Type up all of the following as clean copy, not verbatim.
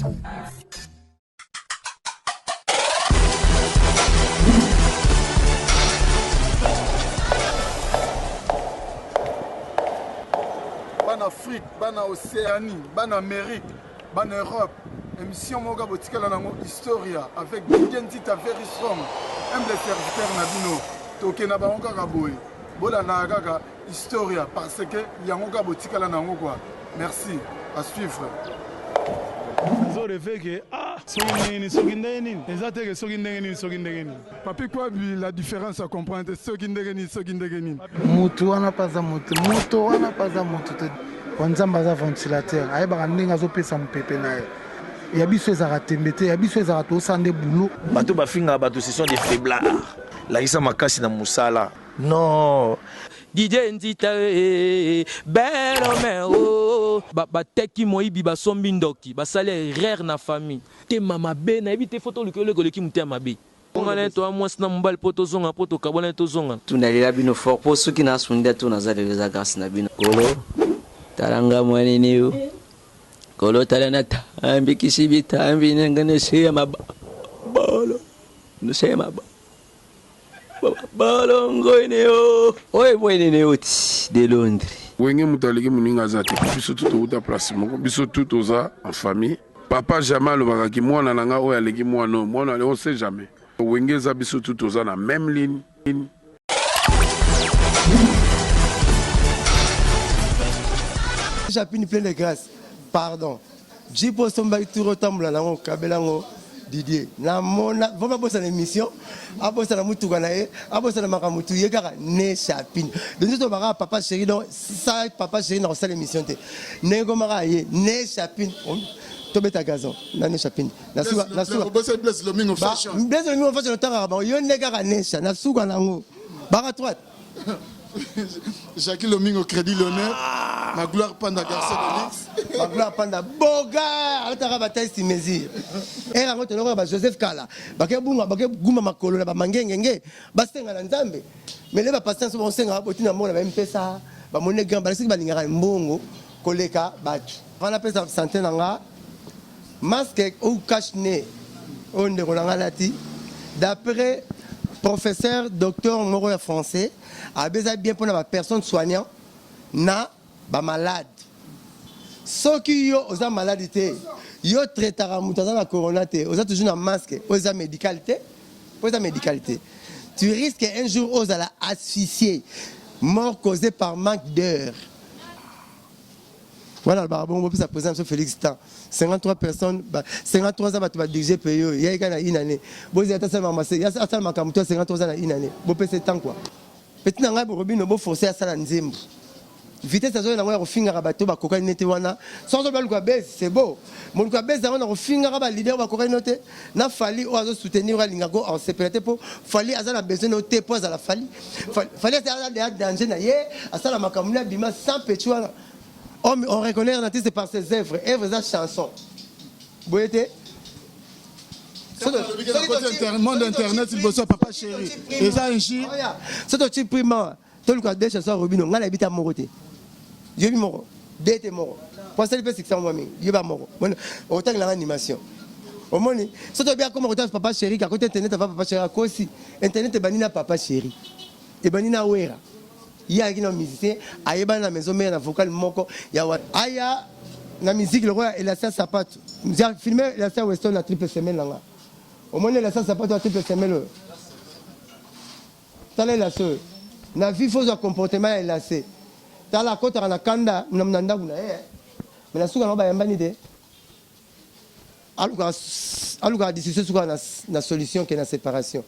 Ban Afrique, ban Océanie, ban Amérique, ban Europe. Émission Moga Botikala Nango Historia avec Bigentita Very Strong. Même les serviteurs Nabino. Toke na bango kaboy. Bola na gaga Historia parce que Yangoga Botikala Nango quoi. Merci. À suivre. Papi quoi la différence à comprendre ce qui ndegeni. Mutu wana paza mutu. Mutu wana paza mutu. Wanzamba za ventilateur. Aye ba ndinga zo pesa mpepe naye. Ya biso ezaka tembete, ya biso ezaka to sande boulot. Bato bafinga bato ce sont des faiblards. La isa makasi na musala. Non. DJ Nzita belo mero ba teki moyibi ba sombi ndoki ba sale rare na famille. Te mama be na ebite photo likolo koleki mutia mabe. Ngale to amwasi na mbali poto zonga poto kabona to zonga. Tunalela bino fort po soki na sunda to nazale les grâce na bino. Kolo taranga mwana niyo. Kolo talana tambi kisibi tambi ngane sema bolo. No sema balongo ineo. Oye bwene neoti de Londres. Wenge mutaliki muninga zate. Biso tout uta place moko. Biso tout oza en famille. Papa jamais le bakaki mwana nanga oya leki mwana on sait jamais. Wenge za biso tout oza na même ligne. Japini plein de grâce. Pardon. Jipo somba turo tambla nango kabelango Didier. Na mona voma bossa l'émission. Abossa na mutu ganae, abossa na makamutu yekaka ne Japini. Donc to baka papa chéri donc ça papa chéri na salle émission te. Nego maka ye ne Japini. To beta gazon. Na ne Japini. Na suga bless le mingo fashion. Bless le mingo fashion tanga ba yo nekaka ne Japini. Na suga nango. Baka droite. Jacques Lomingo crédit l'honneur, ma gloire panda garçon de Lix, ma gloire panda boga, altara bataille si mesure. Et la route de Joseph Kala, baké bunga, baké guma makolo na ba mangengenge, basenga na nzambe. Mais les patients sont senga botina mona même pesa, ba moné grand balisi ba lingara mbongo, koleka batu. On appelle ça santé nanga, masque ou cache-nez, on de lati. D'après professeur docteur Moro français, a besoin bien pour la personne soignante na ba malade. Ceux qui yo osa maladité, yo traitera mutaza na corona te, osa toujours na masque, osa médicalité, osa médicalité. Tu risques un jour osa la asphyxier, mort causée par manque d'heures. Voilà, bon, ça présente M. Félix Tan. 53 personnes, 53 ans, tu vas diriger pays. Il y a une année. Bon, il y a 53 ans, une année. Bon, c'est temps quoi. Petit n'anga Robin, bon, forcé à ça la nzembo. Vitesse à zone n'a pas finir à bateau, bah coca n'était wana. Sans le quoi baisse, c'est beau. Mon quoi baisse, on a finir à leader, bah coca noté. N'a fallu oiseau soutenir à l'ingago en sécurité pour fallu à ça la besoin noter pose à la fallu. Fallait à la danger naïe, à ça la macamoula bima sans pétuana. On reconnaît un artiste par ses œuvres, œuvres de chansons. Vous voyez? Monde internet, il bosse papa chéri. Et ça, un chien. C'est un petit prima. Tout le cas, des chansons Robino, on a habité à Moroté. Je vis Moro. Dès que Moro. Pour ça, il peut s'exciter moi-même. Je vais à Moro. Autant que l'animation. Au moins, c'est bien comme on retrouve papa chéri, qu'à côté internet, papa chéri, à quoi aussi? Internet est banni à papa chéri. Et banni à Ouera. Il y a un musicien, il y a une maison, il y a un vocal, il y a la musique, le roi, et la salle sapat. J'ai filmé la salle Weston la triple semaine. Au moins, la salle sapat, la triple semaine. Tu as la soeur. La vie, il faut un comportement, elle a laissé. Tu as la côte à la kanda, mais la soeur, elle a une idée. Alors, la discussion sur la solution qui est la séparation.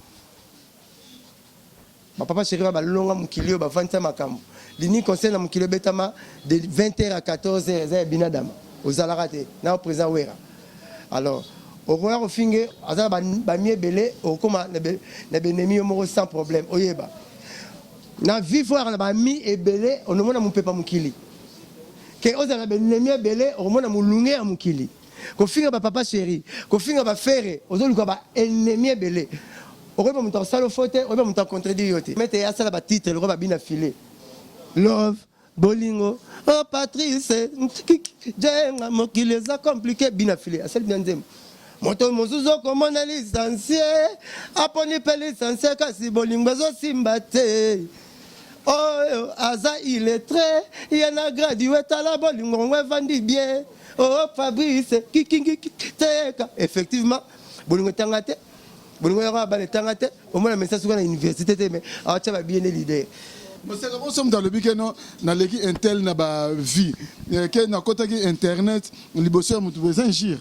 Ma papa chéri va longa mukilio ba 20 makambo. Lini conseil na mukilio betama de 20h à 14h za binadama. Ozalarate na présent wera. Alors, au roi au finge azala ba miebele au koma na benemi moko sans problème. Oyeba. Na vivre na ba mi ebele onomona mupepa mukili. Ke ozala benemi ebele omona mulunge ya mukili. Ko finga ba papa chéri, ko finga ba frère, ozoluka ba ennemi ebele. On va me faire faute, on va me contredire. Mettez à ça le titre, le roi va bien affilé. Love, bolingo oh Patrice jenga mokili eza compliqué bina file asali bien nzembo moto mosusu okomona lisansie aponi mpe lisansie kasi bolingo ezosimba te oyo aza illettré ye na gradué tala bolingo ngo evandi bien oh Fabrice teka effectivement bolingo etanga te bolingo yaka bana etanga te omona message suka na université te mais awatia babiene leader mosaka boso mutu alobi ke no naleki intel na bavie ke nakotaki internet liboso ya mutu bo eza ingire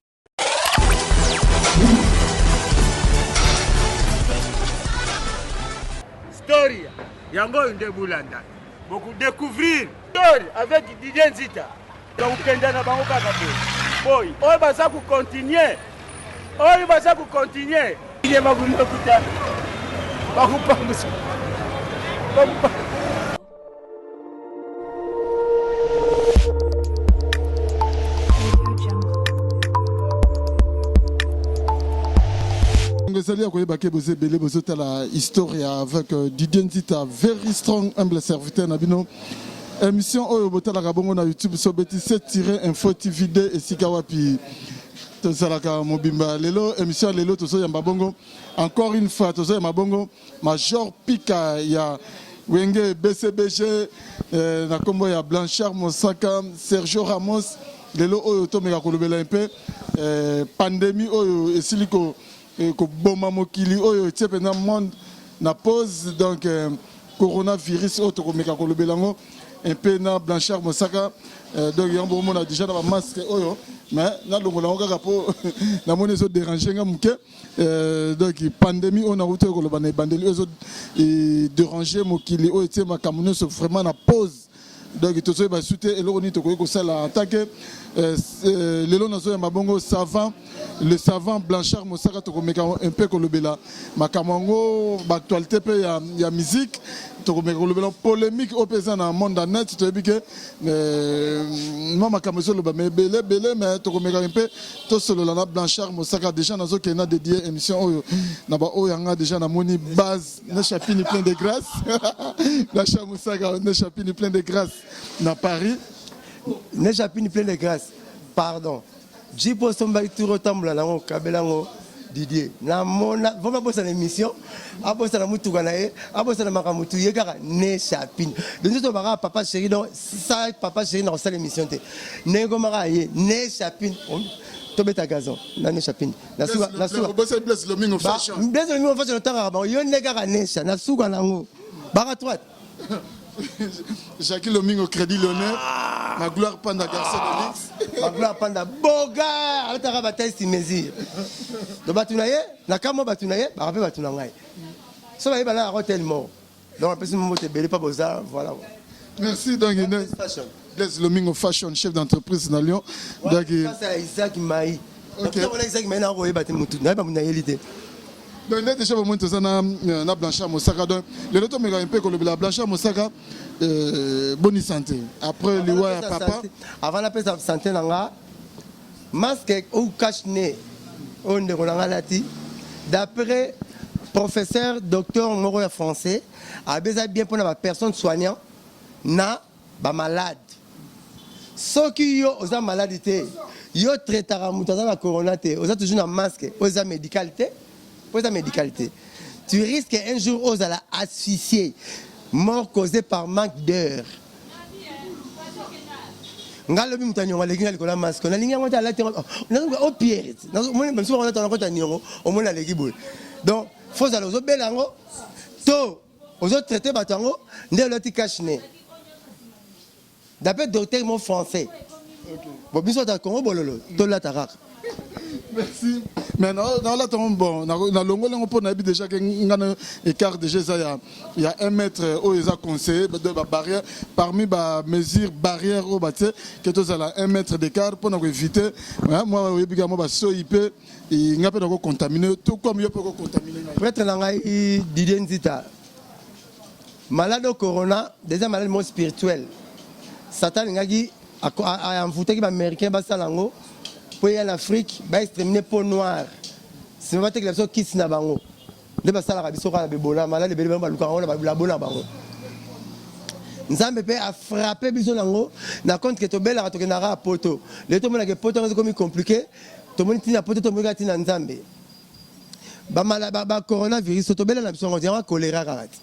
Story yango nde bulanda beaucoup découvrir story avec Didier Nzita donc kenda na bango kaka boy oyo baza ku continuer ile makuta bakupambusa Ngezali akoyeba ke boze belé bozotala historia avec Didier Nzita very strong humble serviteur na bino émission oyo botalaka bongo na YouTube sobeti 7-info TV2 esika wapi tosalaka mobimba lelo émission lelo tozoyamba bongo encore une fois tozoyamba bongo Major Pika ya Wenge BCBG na kombo ya Blanchard Mosaka Sergio Ramos lelo oyo tomeka kolobela un peu pandémie oyo esiliko ko boma mokili oyo tie pena monde na pause donc coronavirus oyo tokomeka kolobela ngo un peu na Blanchard Mosaka donc yambo mona déjà na ba masque oyo mais na longola ngo kaka po na mona zo déranger nga muke donc pandémie on a route koloba na bandeli oyo déranger mokili oyo tie makamuno so vraiment na pause donc tozo ba souté eloko ni tokoki kosala en tant que lelo nazo ya mabongo savant le savant Blanchard Mosaka tokomeka un peu kolobela makamango ba actualité pe ya musique tokomeka kolobela polémique au pesa na monde net to ebike non makamoso loba mais belé mais tokomeka un peu to solo la Blanchard Mosaka déjà nazo kena dédié émission oyo na ba oyanga déjà na moni base na chapini plein de grâce Blanchard Mosaka na chapini plein de grâce na Paris ne chapini plein de grâce pardon jipo somba turo tambula nango kabelango Didier na mona voma bossa l'émission abossa na mutuka na ye abossa na makamutu ye kaka ne chapini donc to baka papa chéri donc ça papa chéri na salle émission te nengo maka ye ne chapini to beta gazon na ne chapini na suka bossa bless le mingo fashion tanga ba yo ne kaka ne cha na suka nango baka droite Jacques Lomingo Crédit l'honneur, ma gloire panda garçon de Lix. Ma gloire panda boga, alta bataille si mesure. Do batunaye, na kamo batunaye, ba rappel batunangai. So ba yeba na tellement. Donc après ce moment te belé pas boza, voilà. Merci donc Blaise Lomingo Fashion, chef d'entreprise dans Lyon. Donc ça c'est Isaac Maï. OK. On a Isaac Maï na ko yeba te mutu, na ba munayelité. Donc net déjà au moins na Blanchard Mosaka donc le retour me un peu que le Blanchard Mosaka bonne santé après le wa papa avant la prise de santé nanga masque ou cache-nez on de kolanga lati d'après professeur docteur Moro français a besoin bien pour la personne soignant na ba malade ceux qui yo oza maladité yo traitera mutaza na corona te oza toujours na masque oza médicalité pour ta médicalité. Tu risques un jour aux la asphyxier, mort causée par manque d'heures. Ngalo bi mutanyo ngale kinga likola masque na linga ngota la tengo o pierre na même souvent on attend ngota nyongo au moins la legibol donc faut aller aux belango to aux autres traiter batango ndé loti cache-nez d'après docteur mon français bon biso ta Congo bololo to la tarak. Merci. Mais non, là, bon, dans l'ongo, on peut déjà qu'il y a un écart déjà, il y a 1 mètre où ils ont conseillé de barrière. Parmi les mesures barrières, que tu as 1 mètre d'écart pour éviter. Moi, je il n'y a pas de contaminé, tout comme il peut contaminer. Peut-être Didier Nzita, malade au corona, déjà malade spirituel. Satan a envoûté les Américains, pour y aller en Afrique, il va exterminer peau noire. Si on va dire que les gens qui sont là, ils vont aller à Ebola, malade, ils vont aller à Ebola. nzambe pe a frappé biso nango na compte que tobelaka tokendaka ya poto le tomonaka poto yango ekomi compliqué tomoni ntina poto tomonaka ntina nzambe bacoronavirus tobela na biso yango yango choléra kaka ti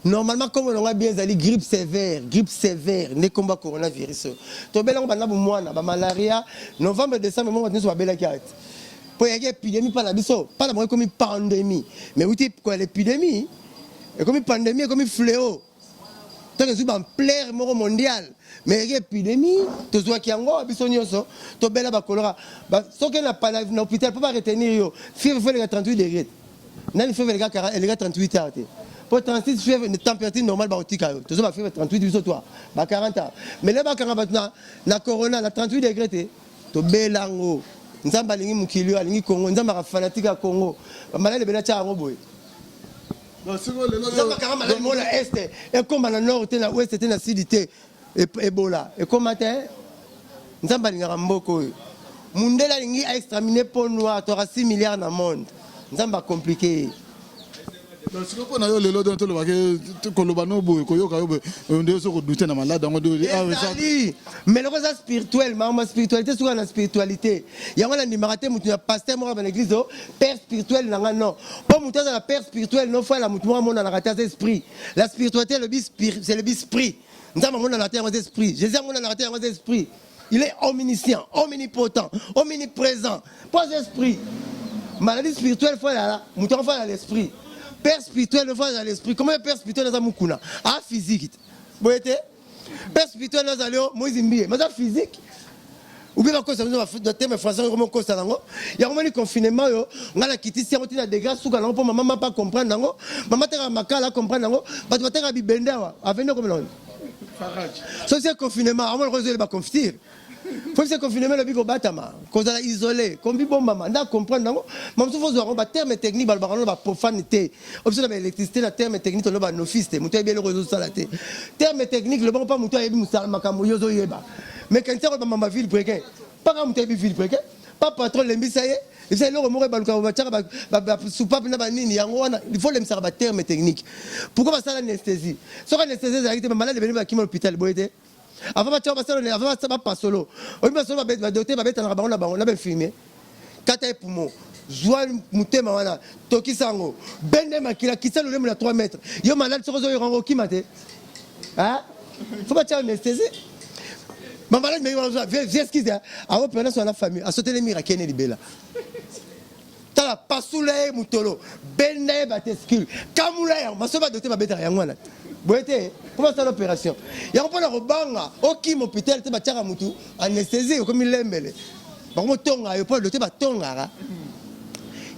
normalement comme on a bien ezali grippe sévère nde komba coronavirus tobela yango banda bomwana bamalaria novembre décembre moko nyonso babelaki kaka ti mpo yaki épidémie mpa na biso mpa na bango ekomi pandémie mais wuti kwa l'épidémie ekomi pandémie ekomi fléau tant que en plaire moko mondial mais épidémie tozwaki yango biso nyonso tobela bakolora soki na hôpital mpo baretenir yo fièvre fo eleka 38 degré nani fièvre eleka 38 heures te po 36 fièvre température normale bakotika yo tozwa bafièvre 38 biso toa ba 40 heures mais le bakanga bato na corona na 38 degré te tobela yango nzambe alingi mokili alingi Congo nzambe akafanatique ya Congo bamalali ebele atyaka yango boye nzambe akanga malali mo na este ekóma na nord te na ouest te na sud te ebola ekóma te nzambe alingaka mboka oyo mundele alingi aextramine po noir toka 6 milliards na monde nzambe acomplike siko mpo na yo lelo don tolobaki koloba no boye koyoka yo boye nde so kodute na malade yango ezali mais loko eza spirituel makambo ya spiritualité soki na spiritualité yango nandimaka te motu na paster moko ya l'église o père spirituel nanga non mpo motu aza na père spirituel no fo ala motu moko amonanaka te aza esprit la spiritualité c'est le bisprit nzambe amonanaka te yango aza esprit jésus amonanaka te yango aza esprit il est omniscient omnipotent omniprésent mpo aza esprit maladie spirituelle fo alala motu yango fo ala l'esprit père spirituel ne voit dans l'esprit. Comment père spirituel dans Mukuna? Ah, physique. Vous voyez? Père spirituel dans l'esprit, moi, mais c'est physique. Ou bien, quand on thème français, comment on ça il y a un confinement, on a quitté si on a des gars, pour maman pas comprendre. Maman t'a makala comprendre. Parce que tu as bibenda, avenir comme l'on. C'est confinement, on va résoudre le conflit. Faut que ce confinement le bigo batama, qu'on a isolé, qu'on vit bon maman, n'a comprendre non. Même si vous aurez un terme technique, balbaron va profanité. Option de l'électricité, la terme technique, on va nofiste, moutoy bien le réseau salaté. Terme technique, le bon pas moutoy bien moussal makamoyozo yeba. Mais quand ça va maman ville breaké, pas comme moutoy ville breaké, pas patron l'embisaye. Il faut le remonter baluka va soupape na banini yango wana il faut le msara ba terme technique. Pourquoi pas ça l'anesthésie? Sur l'anesthésie, ça a été malade de venir à l'hôpital boyé. Avant de faire pas solo. On va solo ba doter ba beta na bango na bango na ben filmer. Kata e poumon. Joie mutema wana. Toki sango. Bende makila kitsa le na 3 mètres. Yo malade so zo rango ki mate. Hein? Faut pas faire anesthésie. Ma malade mais viens excuse. A opérer sur la famille. A sauter les miracles ni libela. Tala pasule mutolo. Bende ba tescule. Kamula ma so ba doter ba beta yango wana. Boyete, comment ça l'opération? Il y a un peu de rebanga, ok, mon hôpital, tu vas tirer à moutou, anesthésie, comme il l'aime. Par contre, tonga, il y a pas de tonga.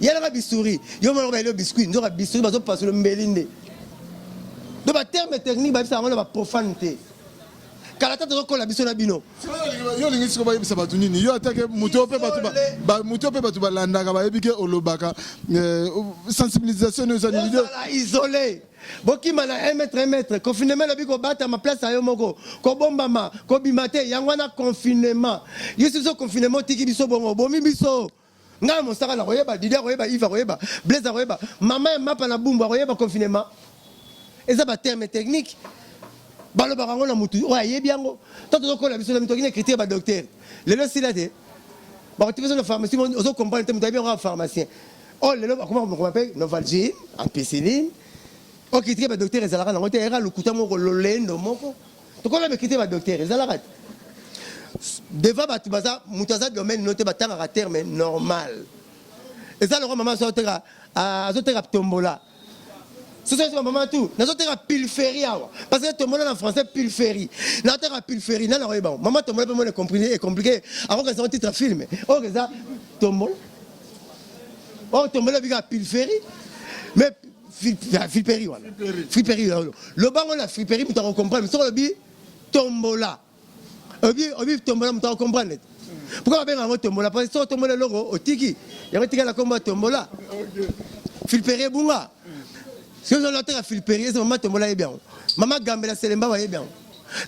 Il y a la bisouri, il y a le biscuit, il y a le bisouri, il y a pas le mbélinde. Donc, le terme technique, ça va la profanité. Kalata to ko la biso na bino yo lingi siko ba yebisa batu nini yo atake muto pe batu ba landa ka ba yebike olobaka sensibilisation aux individus isolé boki mana 1 mètre confinement la biko bata ma place ayo moko ko bombama ko bimate yango na confinement yesu so confinement tiki biso bongo bomi biso nga mo saka na koyeba Didier koyeba Yves koyeba Blaise koyeba maman mapa na bumba koyeba confinement eza ba terme technique balo barango na mutu o ayebi yango toto ko la biso na mito kine critique ba docteur lelo silate ba tu besoin de pharmacie on comprendre mutu bien un pharmacien oh lelo comment on appelle Novalgine ampicilline o critique ba docteur ezalaka na ngote era lukuta moko lolendo moko to ko la critique ba docteur ezalaka devant ba tubaza mutu za domaine noté ba tanga terme normal ezalaka maman so tera azotera tombola. C'est ça, maman tout. Nous avons une pilferie. Parce que tout le monde en français, pilferie. Nous avons une pilferie. Non, non, non. Maman, tout le monde est compliqué. Avant que ça soit un titre film. Oh, que ça, tout le monde. Oh, tout le monde a une pilferie. Mais, filperie, voilà. Filperie. Le banc, on a filperie, mais tu comprends. Mais sur le billet, tombola. Le billet, tombola, mais tu comprends. Pourquoi on a un tombola? Parce que sur le tombola, logo, au tiki. Il y a un tiki à la combat tombola. Filperie, bunga. Si on a la filperie, c'est maman tombola est bien. Maman gambela selemba est bien.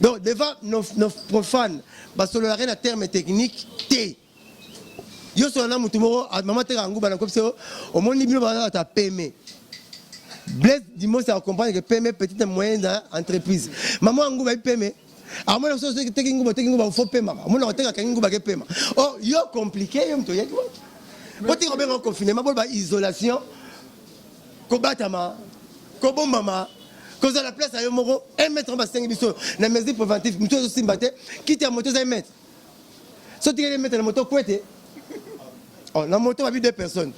Donc devant nos profanes, parce que le rien à terme technique T. Yo so na mutumoro maman te rangu bana comme ça au monde libino ba ta peme. Blaise Dimos ça comprendre que PME petite et moyenne entreprise maman ngou ba PME amona so teki ngou ba faut paiement amona oteka ngou ba ke paiement oh yo compliqué yo mto yaki boti ko benga confinement ba isolation ko batama ko bombama ko za la place ayo moko 1 mètre en bas 5 biso na mesure préventive mto so simbate quitte à moto za 1 mètre so tiki mettre la moto kwete oh la moto va 2 personnes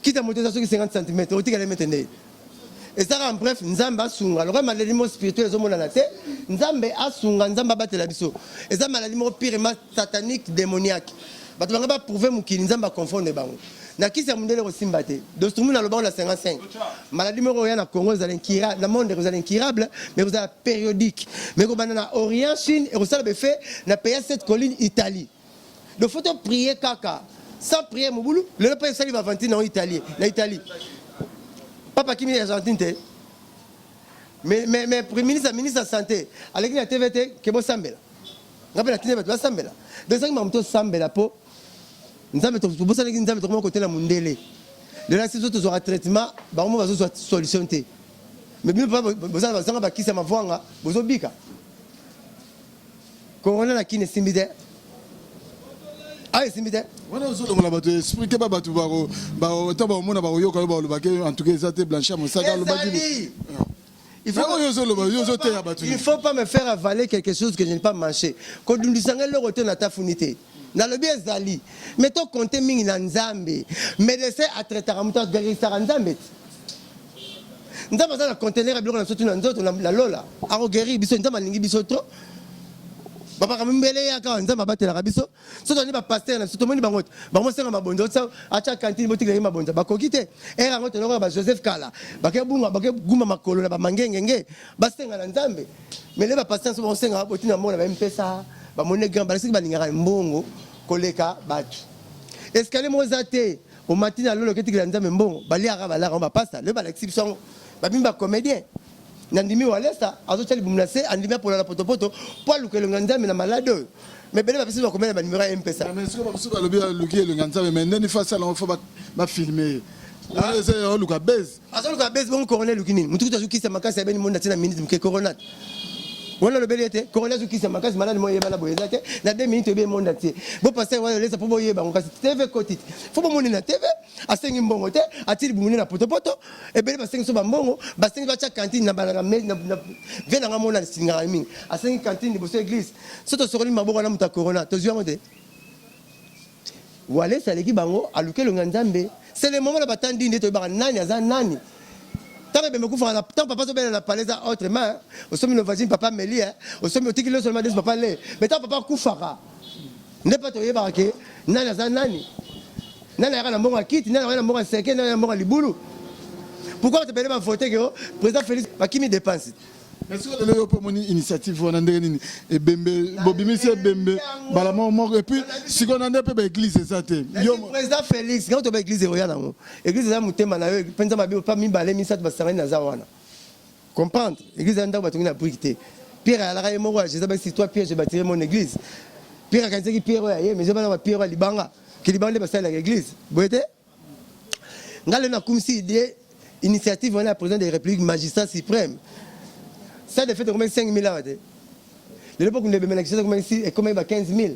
quitte à moto za 50 cm o tiki les mettre ndé. Et ça en bref, Nzamba Sunga. Le maladie spirituelle, les hommes la tête. Nzamba Asunga, Nzamba battre la biso. Et ça maladie pire satanique, démoniaque. Bah tu vas pas prouver que Nzamba confond les bangs. Na qui c'est mon délire aussi mbaté. De ce monde dans le banc la 55. Maladie rien à Congo, vous allez incurable. Le monde vous allez incurable, mais vous avez périodique. Mais vous avez Orient, Chine et vous avez fait la pays cette colline Italie. Le faut prier caca. Sans prier mon boulot, le pays ça va vanter en Italie, l'Italie. Papa qui est Argentine, mais premier ministre de la santé, avec la TVT, qui est bon Sambela. Rappelle la TVT, tu vas Sambela. De ça, il m'a Sambela po. Nous avons tout côté la Mundele. De là, si vous avez traitement, on va avoir solution. Mais bien, vous avez qui ça m'a vu, vous avez bika. Corona la qui n'est simide. Ah, simide. Wana ozolo la bato expliquer ba bato ba taba omona ba yoka ba lobake en tout cas ça te blanchir mon sac lobaki. Il ne faut pas me faire avaler quelque chose que je n'ai pas mangé. Quand nous disons le retour na ta funité. Na le bien zali. Mais to compter mingi na nzambe. Médecin a traité à muta guérir ça nzambe. Nzambe za na conteneur a bien na sotu na nzoto la lola. A guérir biso nzambe lingi biso trop. Papa quand même belé ya quand nzamba batela rabiso so toni ba pasteur na so tomoni bango bango senga mabonzo sa acha cantine botika yima bonza ba kokite era ngoto no ba Joseph Kala ba ke bunga ba ke guma makolo na ba mangengenge ba senga na nzambe mele ba pasteur so senga botina mona ba mpesa ba mone grand ba siki ba lingaka mbongo koleka batu escalier mozate au matin lolo ketikila nzambe mbongo ba liaka ba la ba pasta le ba l'exhibition ba bimba comédien Nandimi walesa azochali bumnase andimia pour la potopoto pour luke le nganzame na malade mais bele ba pesi ba komela ba numéro M-Pesa mais ce que ba suba lobi luke le nganzame mais ndeni face là on faut ba filmer c'est luka base azo luka base bon corona lukini mutu tuzuki sa makasi abeni monde tina minute mke corona wala le belete corona zuki sa makasi malade mo yeba na boyezate na 2 minutes be monde ati bo passer wala lesa pour boyeba ngasi TV côté faut ba moni na TV asengi mbongo te atili bumuni na potopoto e bele basengi so ba mbongo basengi ba cha cantine na balanga na vena ngamona singa mingi asengi cantine liboso église soto sokoli maboko na muta corona to zwa ngote wale saleki bango aluke lo nganzambe c'est le moment la batandi ndeto ba nani aza nani. Tant que papa se met la palesa autrement, au sommet de voisine papa Mélie, au sommet de le seulement de papa Lé. Mais tant papa Koufara, n'est pas toyé barqué, nana zanani. Nana a la mort à quitte, nana a la mort à séquer, nana a la mort à liboulou. Pourquoi tu peux pas voter que le président Félix qui me dépense? Est-ce que vous avez une initiative et Bembe, Bobimi c'est Bembe, et puis si on a un peu d'église, c'est ça. Le président Félix, quand tu as l'église, l'église est un thème, pas mis balai, mis ça, tu vas s'arrêter dans Zawana. Comprendre? L'église est un thème, tu vas briquer. Pierre, à la raille, moi, je sais pas si toi, Pierre, je bâtirai mon église. Pierre, quand tu Pierre, mais je vais avoir Pierre à Libanga, qui Libanga est à l'église. Vous voyez? Nous avons comme si idée, initiative, on a président de la République, magistrat suprême. Ça de fait de combien 5 000 ans. De l'époque où on avait combien 15 000.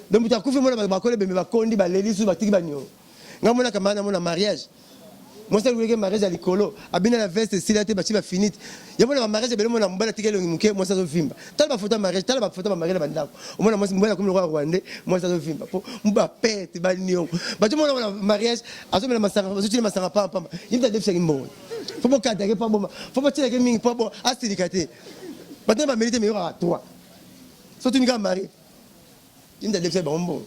Donc tu as couvert mon bakole be ba kondi ba leli su ba tiki ba nyo. Ngamona kama na mona mariage. Moi c'est le mariage à l'écolo, abina la veste silate ba chiba finite. Yamona mariage be mona mbala tikelo ngimuke moi ça zo vimba. Tala ba photo mariage, tala ba photo mariage ba ndako. Omona moi mbala comme le roi rwandais, moi ça zo vimba. Po mba pete ba nyo. Ba tu mona mariage, azo mena masanga, azo tili masanga pa pa. Yimta defse ngimbo. Faut pas cadrer pas bon. Faut pas tirer mingi pas bon. Astilikate. Maintenant va mériter meilleur à toi. Surtout une grande mariée. Il me dit bon.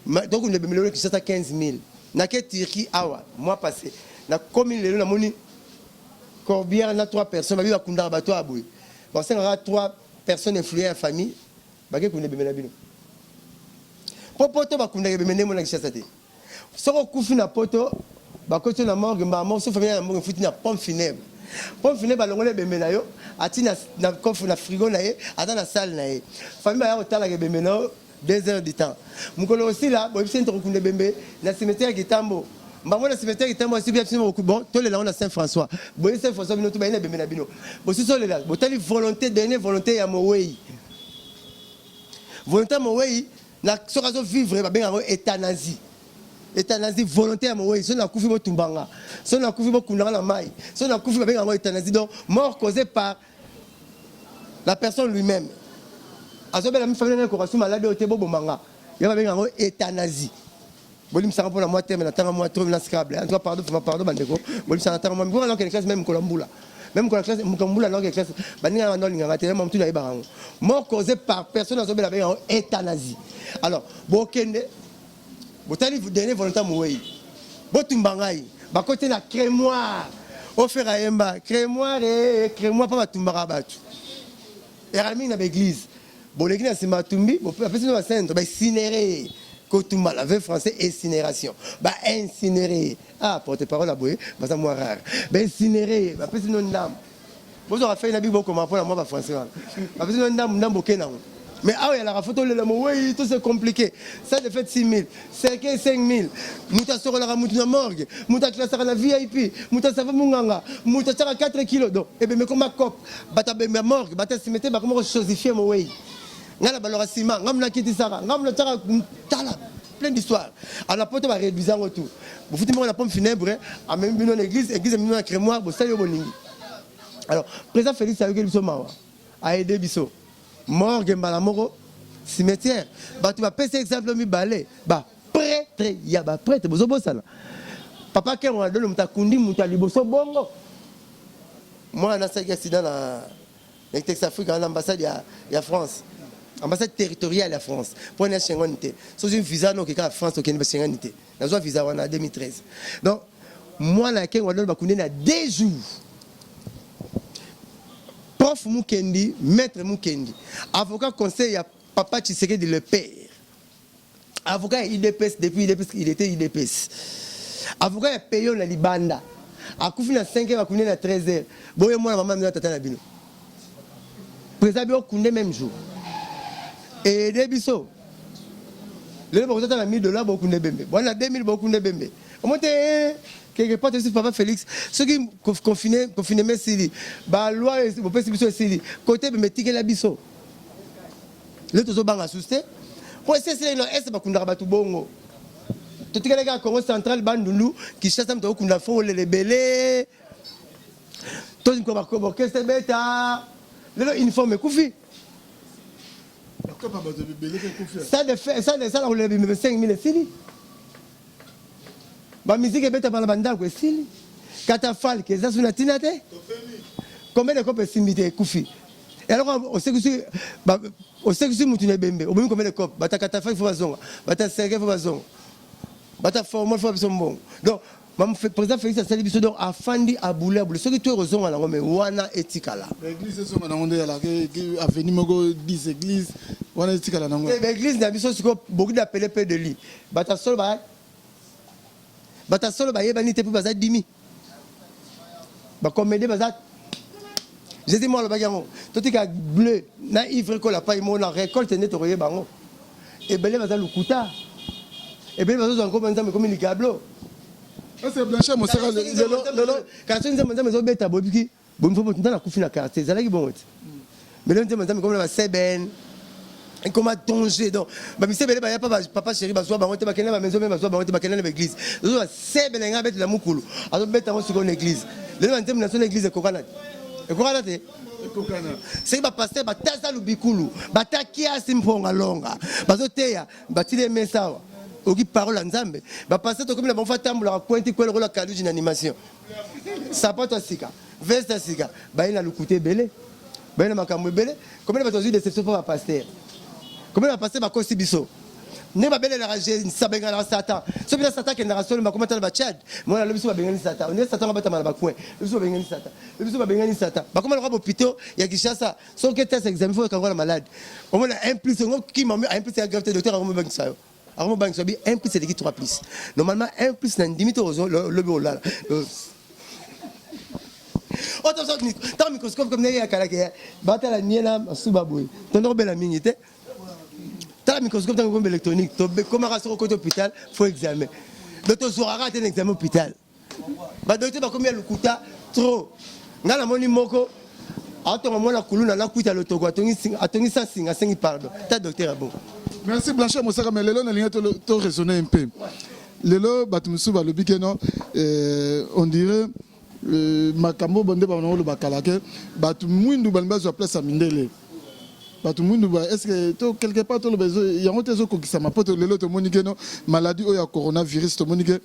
Donc on a besoin qui ça 15 000. Na que Turquie awa mois passé. Na commune le na moni Corbière na 3 personnes ba bi bakunda bato aboui. Bon c'est on 3 personnes influentes en famille. Ba ke kunde bemena bino. Popoto bakunda bemene mo na kisa te. Soko kufi na poto ba koto na morgue ma mort so famille na morgue futi na pompe funèbre. Pompe funèbre balongole bemena yo ati na coffre na frigo na ye ata na salle na ye. Famille ba ya otala ke bemena 2 heures du temps. Mukolo aussi là, bon c'est un truc bembe na cimetière Kitambo. Mbamona cimetière itambo asi bien beaucoup bon to le la on a Saint-François boye Saint-François bino to ba ina bemena bino bo si so le la bo tali volonté dernière volonté ya Mowei volonté Mowei na sokazo vivre ba benga euthanasie euthanasie volonté ya Mowei so na kufi bo tumbanga so na kufi bo kunanga na mai so na kufi ba benga euthanasie donc mort causée par la personne lui-même azobe la mi famille ko rasu malade o te bo bomanga ya ba benga euthanasie bolim sanga pour la moitié mais natanga moi trop na scrabble en tout cas pardon bandeko bolim sanga natanga moi ngora donc classe même kolambula même ko la classe mukambula donc classe baninga na linga ngate même tout na ibango mort causé par personne azobela ba euthanasie alors bokende botali vous donner volontaire Mowei botumbangai ba côté na crémoire au fer à yemba crémoire pas batumbaka batu erami na l'église bon l'église na simatumbi bo apesi no centre ba incinérer Kotumba, la veuve français, incinération. Bah, incinérer. Ah, porte-parole à Boé, bah, ça moi rare. Bah, incinérer. Bah, c'est une dame. Vous aurez fait une habitude comme pour la moi, français. Bah, c'est une dame, mais ah oui, alors la photo, oui, tout c'est compliqué. Ça, de fait 6 000, 5 000. Mouta sera la mouta morgue, mouta classe la VIP, mouta sava munganga, mouta sera 4 kilos. Donc, eh bien, mais comme ma cop, bata ma morgue, bata si mettez, bah, comment chosifier mon way. Ngala balora sima ngamna kiti sara ngamna tara tala plein d'histoires à la porte va réduire en tout vous foutez moi la pompe funèbre à même une église mino na crémoire bo sayo boningi alors président Félix a eu biso mawa a aidé biso morgue mbala moko cimetière ba tu vas passer exemple mi balé ba prêtre ya ba prêtre bozo bosala papa ke on a donné mutakundi mutaliboso bongo moi na sa accident na Texas Afrique à l'ambassade ya France ambassade territoriale à France pour une chengonité sur une visa non que France au Kenya chengonité dans un visa en 2013 donc moi là quand on donne bakundé na 2 jours prof Mukendi maître Mukendi avocat conseil à papa Tshisekedi le père avocat IDPS depuis il était IDPS avocat payé na libanda akufi na 5h bakundé na 13h boye moi maman na tata na bino président bio kundé même jour et des bisous. Le beaucoup de $1000 beaucoup de bébés. Voilà 2000 beaucoup de bébés. Au moins quelque part aussi papa Félix. Ceux qui confinés mais Sili. Bah loi vous pouvez bisous Sili. Côté me tirer la bisou. Le tozo banga susté. Pour essayer non est pas kunda batu bongo. Tout les gars Congo central bandulu qui chasse mto kunda fo les belé. Tout une ko qu'est-ce que bêta. Le uniforme koufi. Ça de fait ça on le 5000 sili ba musique beta bana banda ko sili katafal que ça suna tinate combien de copes simité kufi et alors on sait que mutu ne bembe on combien de copes bata katafal faut bazonga bata serge faut bazonga bata formal faut bazonga donc mam président Félix a sali biso donc afandi abula ce que tu rezonga na mais wana etikala l'église so na onde la avenue mogo 10 église wana etikala na ngwa l'église na biso siko beaucoup d'appelés peu de lit bata solo ba yebani te pour baza dimi ba comédie baza je dis moi le bagango totika bleu na ivre ko la paille mona récolte net royer bango et belé baza lukuta et belé baza encore banza mais comme il gablo c'est blanchard mon sera le quand tu nous manza mais beta bobiki bon faut tunda na kufi na quartier zalaki bon mais là on manza mais comme la seben et comment danger donc ba mi sebele ba ya papa chéri ba so ba ngote ba kena ba maison même ba so ba ngote ba kena na église zo sebele nga beta la mukulu azo beta mo sur l'église le manza na son église kokana te c'est ba pasteur ba taza lubikulu ba takia simponga longa ba zo teya ba tile mesawa oki parole à Nzambe ba passer to comme la bon fa tambola pointi ko la kalu d'une animation sapato sika veste sika ba ina lukuté belé ba ina makambo belé comme les bateaux de déception pour pasteur comme la passer ba kosi biso ne ba belé la rage sabenga la satan so bien satan que na rasolo ba comment ba Tchad moi la biso ba bengani satan on est satan ba tamala ba coin le biso ba bengani satan ba comment le rabo pito ya Kishasa so que test examen faut qu'on la malade au moins un plus qui m'a un plus gravité docteur Aromo Bangsayo Aromo Bangsayo un plus c'est qui 3 plus normalement un plus na limite le bureau là autant ça tant microscope comme n'est ya kalake bata la niela subaboy ton bela minité ta microscope tant comme électronique to comment rester au côté hôpital faut examiner docteur Zorara a un examen hôpital. Le docteur a combien le coûta trop. Nga la moni moko. Attends, moi la coulou na kuita le togo atongi sa singa sengi pardon. Ta docteur bon. Merci Blanchard Moussaka, mais lelo na linga to raisonner un peu. Lelo batumusu ba lobi keno on dirait makambo bonde ba no lo bakalake batu mwindu banba zo place à Mindele. Batu mwindu ba est-ce que to quelque part to le besoin yango tezo ko kisama poto lelo to moni keno maladie o ya coronavirus to moni ke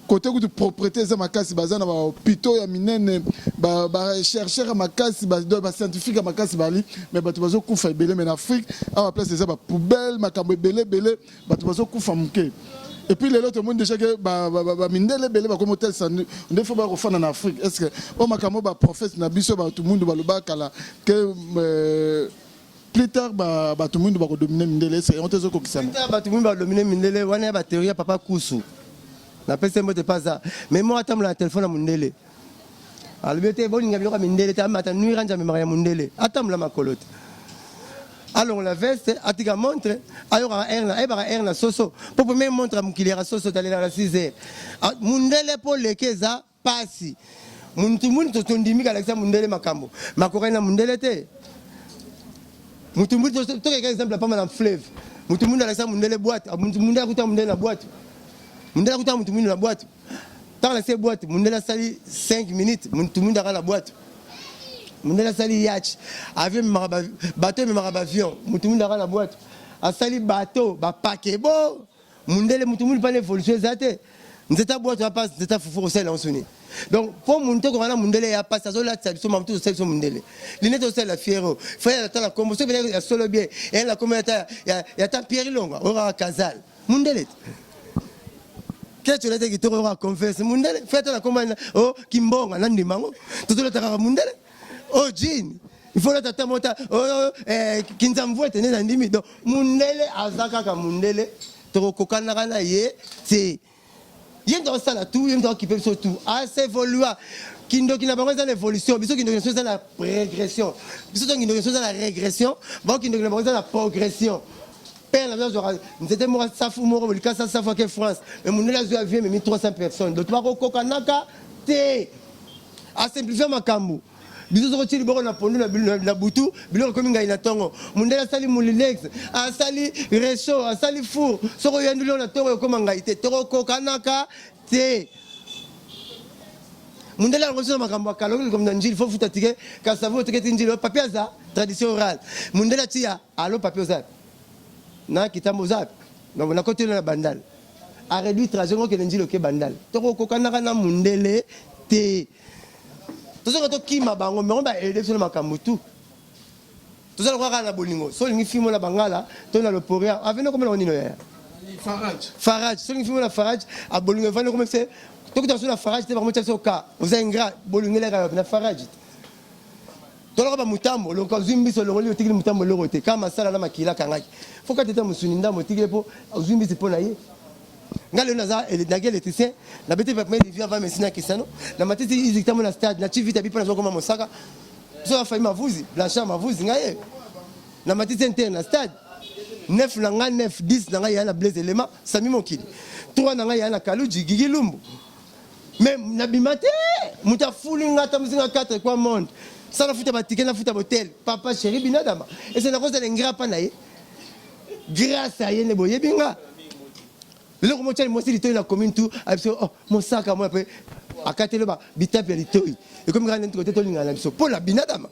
côté de propriété za makasi bazana ba hôpitaux ya minene ba chercheur makasi ba scientifique makasi bali mais batu bazo kufa belé mais en Afrique à place ça ba poubelle makambo belé batu bazo kufa muke et puis les autres monde déjà que ba mindele belé ba comme hôtel ça ne faut pas refaire en Afrique est-ce que o makambo ba prophète na biso ba tout monde ba loba kala que plus tard ba tout monde ba dominer mindele c'est on te zo ko kisama plus tard ba tout monde ba dominer mindele wana ba théorie papa Kusu. La personne ne pas ça. Mais moi, attends le téléphone à Mundele. Alors, il était bon, il y a Mundele, tu as mis nuit, j'ai mis Mundele. Attends la macolote. Alors, la veste, Atiga montre, alors, Erna, Soso. Pour même montrer qu'il y a Soso, d'aller à la 6h. Mundele pour les Keza, passi. Moutoumou, tu t'en dis, Alexa Mundele Makambo. Ma coréenne Mundele, Moutoumou, tu as un exemple, pas mal en fleuve. Moutoumou, Alexa Mundele boîte. Moutoumou, Mundele la boîte. Mundela kuta mtu mwingine na boîte. Tant la cette boîte, Mundela sali 5 minutes, mtu mwingine dans la boîte. Mundela sali yacht, avion bateau mais maraba avion, mtu mwingine dans la boîte. A sali bateau, ba paquebo. Mundela mtu mwingine pas l'évolution zate. Nzeta boîte va pas, nzeta fufu sel en soni. Donc pour monter qu'on a Mundela ya pas ça zo la ça so tout sel so Mundela. L'inet au sel la fiero. Faut la commotion venir ya solo bien. Et la communauté ya ta Pierre Longa, ora casal. Mundela. Qu'est-ce que tu as dit que tu auras confessé Mundele? Faites la commande. Oh, Kimbonga, Nandimango. Tout le temps, Mundele. Oh, Jean. Il faut la tata mota. Oh, Kinzamvoe, tenez un demi. Donc, Mundele, Azaka, Mundele. Toro Kokanarana, c'est. Il y a dans ça, tout, il y a qui peut surtout. Assez évoluer. Qui n'a pas besoin d'évolution, qui n'a pas besoin de la régression. Qui n'a pas besoin de la régression, qui n'a pas besoin de la progression. C'était moi, ça fout mon rôle, ça fait que France. Mais mon élève a vu 1300 personnes. Donc, tu vas Kokanaka, t'es à simplifier ma camou. Bisous sur le bord, on a pondu la boutou, bilo comme il y a tongo. Mon élève a sali moulinex, a sali réchaud, a sali four. Sur le yandou, on a tongo comme un gaïté. Toro Kokanaka, t'es. Mon élève a reçu ma camou, comme dans il faut foutre ticket, car ça vaut ticket injil, papier ça, tradition orale. Mon élève tia, allo papier ça. Na kitambo zap donc na côté la bandal a réduit trajet que l'enjil ke bandal to ko kana na Mundele te to so to kima bango mais on ba élection makambo tout to so ko kana bolingo so lingi fimo la bangala to na le poria aveno comme on ya Farage so lingi fimo la Farage a bolingo vano comme c'est to ko to na Farage te ba mo tso ka vous êtes ingrat bolingo la na Farage toloko mutambo loko zimbi so loko tikili mutambo loko te kama sala na makila kangaki foka teta musuninda motikile po zimbi po na ye ngale naza elidage l'électricien na bete pa mais vient va mesina kisano na matiti izikitamo na stade na chivita bipa na zokoma mosaka so fa mavuzi Blanchard mavuzi ngaye na matiti interne na stade 9 na nga 9 10 na nga ya na Blaise Elema Sami Mokili 3 na nga ya na Kaluji Gigi Lumbu même na bimate muta fulinga ta muzinga 4 kwa monde. Ça, la fout à ticket, la fout à hôtel. Papa chéri, binadama. Et c'est la cause de l'ingrat naïe. Grâce à Yen Boye Binga. Le remonté, moi, c'est la commune tout. Oh, mon sac à moi, après. À Kateleba, Bitap et Litoi. Et comme grand côté, pour la binadama.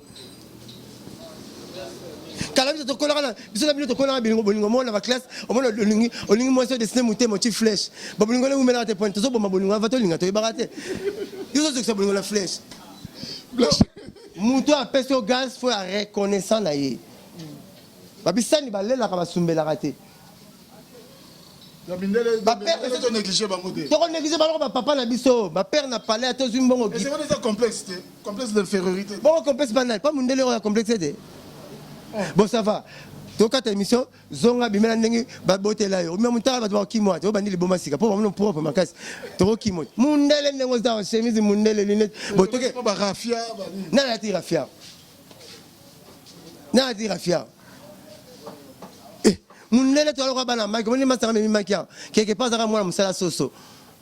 Quand la vie de colorana, bisous la vie de colorana, bolingo, la classe, au moins le lingi, au lingi, moi, c'est des cinémoutés, mon petit flèche. Bolingo, vous mettez à tes points, tout ça, bon, bolingo, va te linga, tu es baraté. Ils ont dit que c'est bolingo la flèche. Mouto a pèsé au gaz, il faut la reconnaissance. Babissani, il a pas raté. La père est négligé. Papa n'a biso. Ma père n'a pas l'air à tous une bonne. C'est quoi ça complexe d'infériorité? Bon, complexe banal. Pas mon délire à complexité. Bon, ça va. Donc, à ta émission, Zonga, Bimela Nengi, Babote là. Au même temps, tu vas qui moi. Tu vas bannir les bombes pour mon propre ma casse. Tu vas qui moi. Mundele Nengo dans chemise, Mundele lunettes. Bon, tu es pas Rafia. Non, la tire Rafia. Non, la tire Rafia. mundele to aloko bana maki moni masanga memi maki quelque part zaka mwana musala soso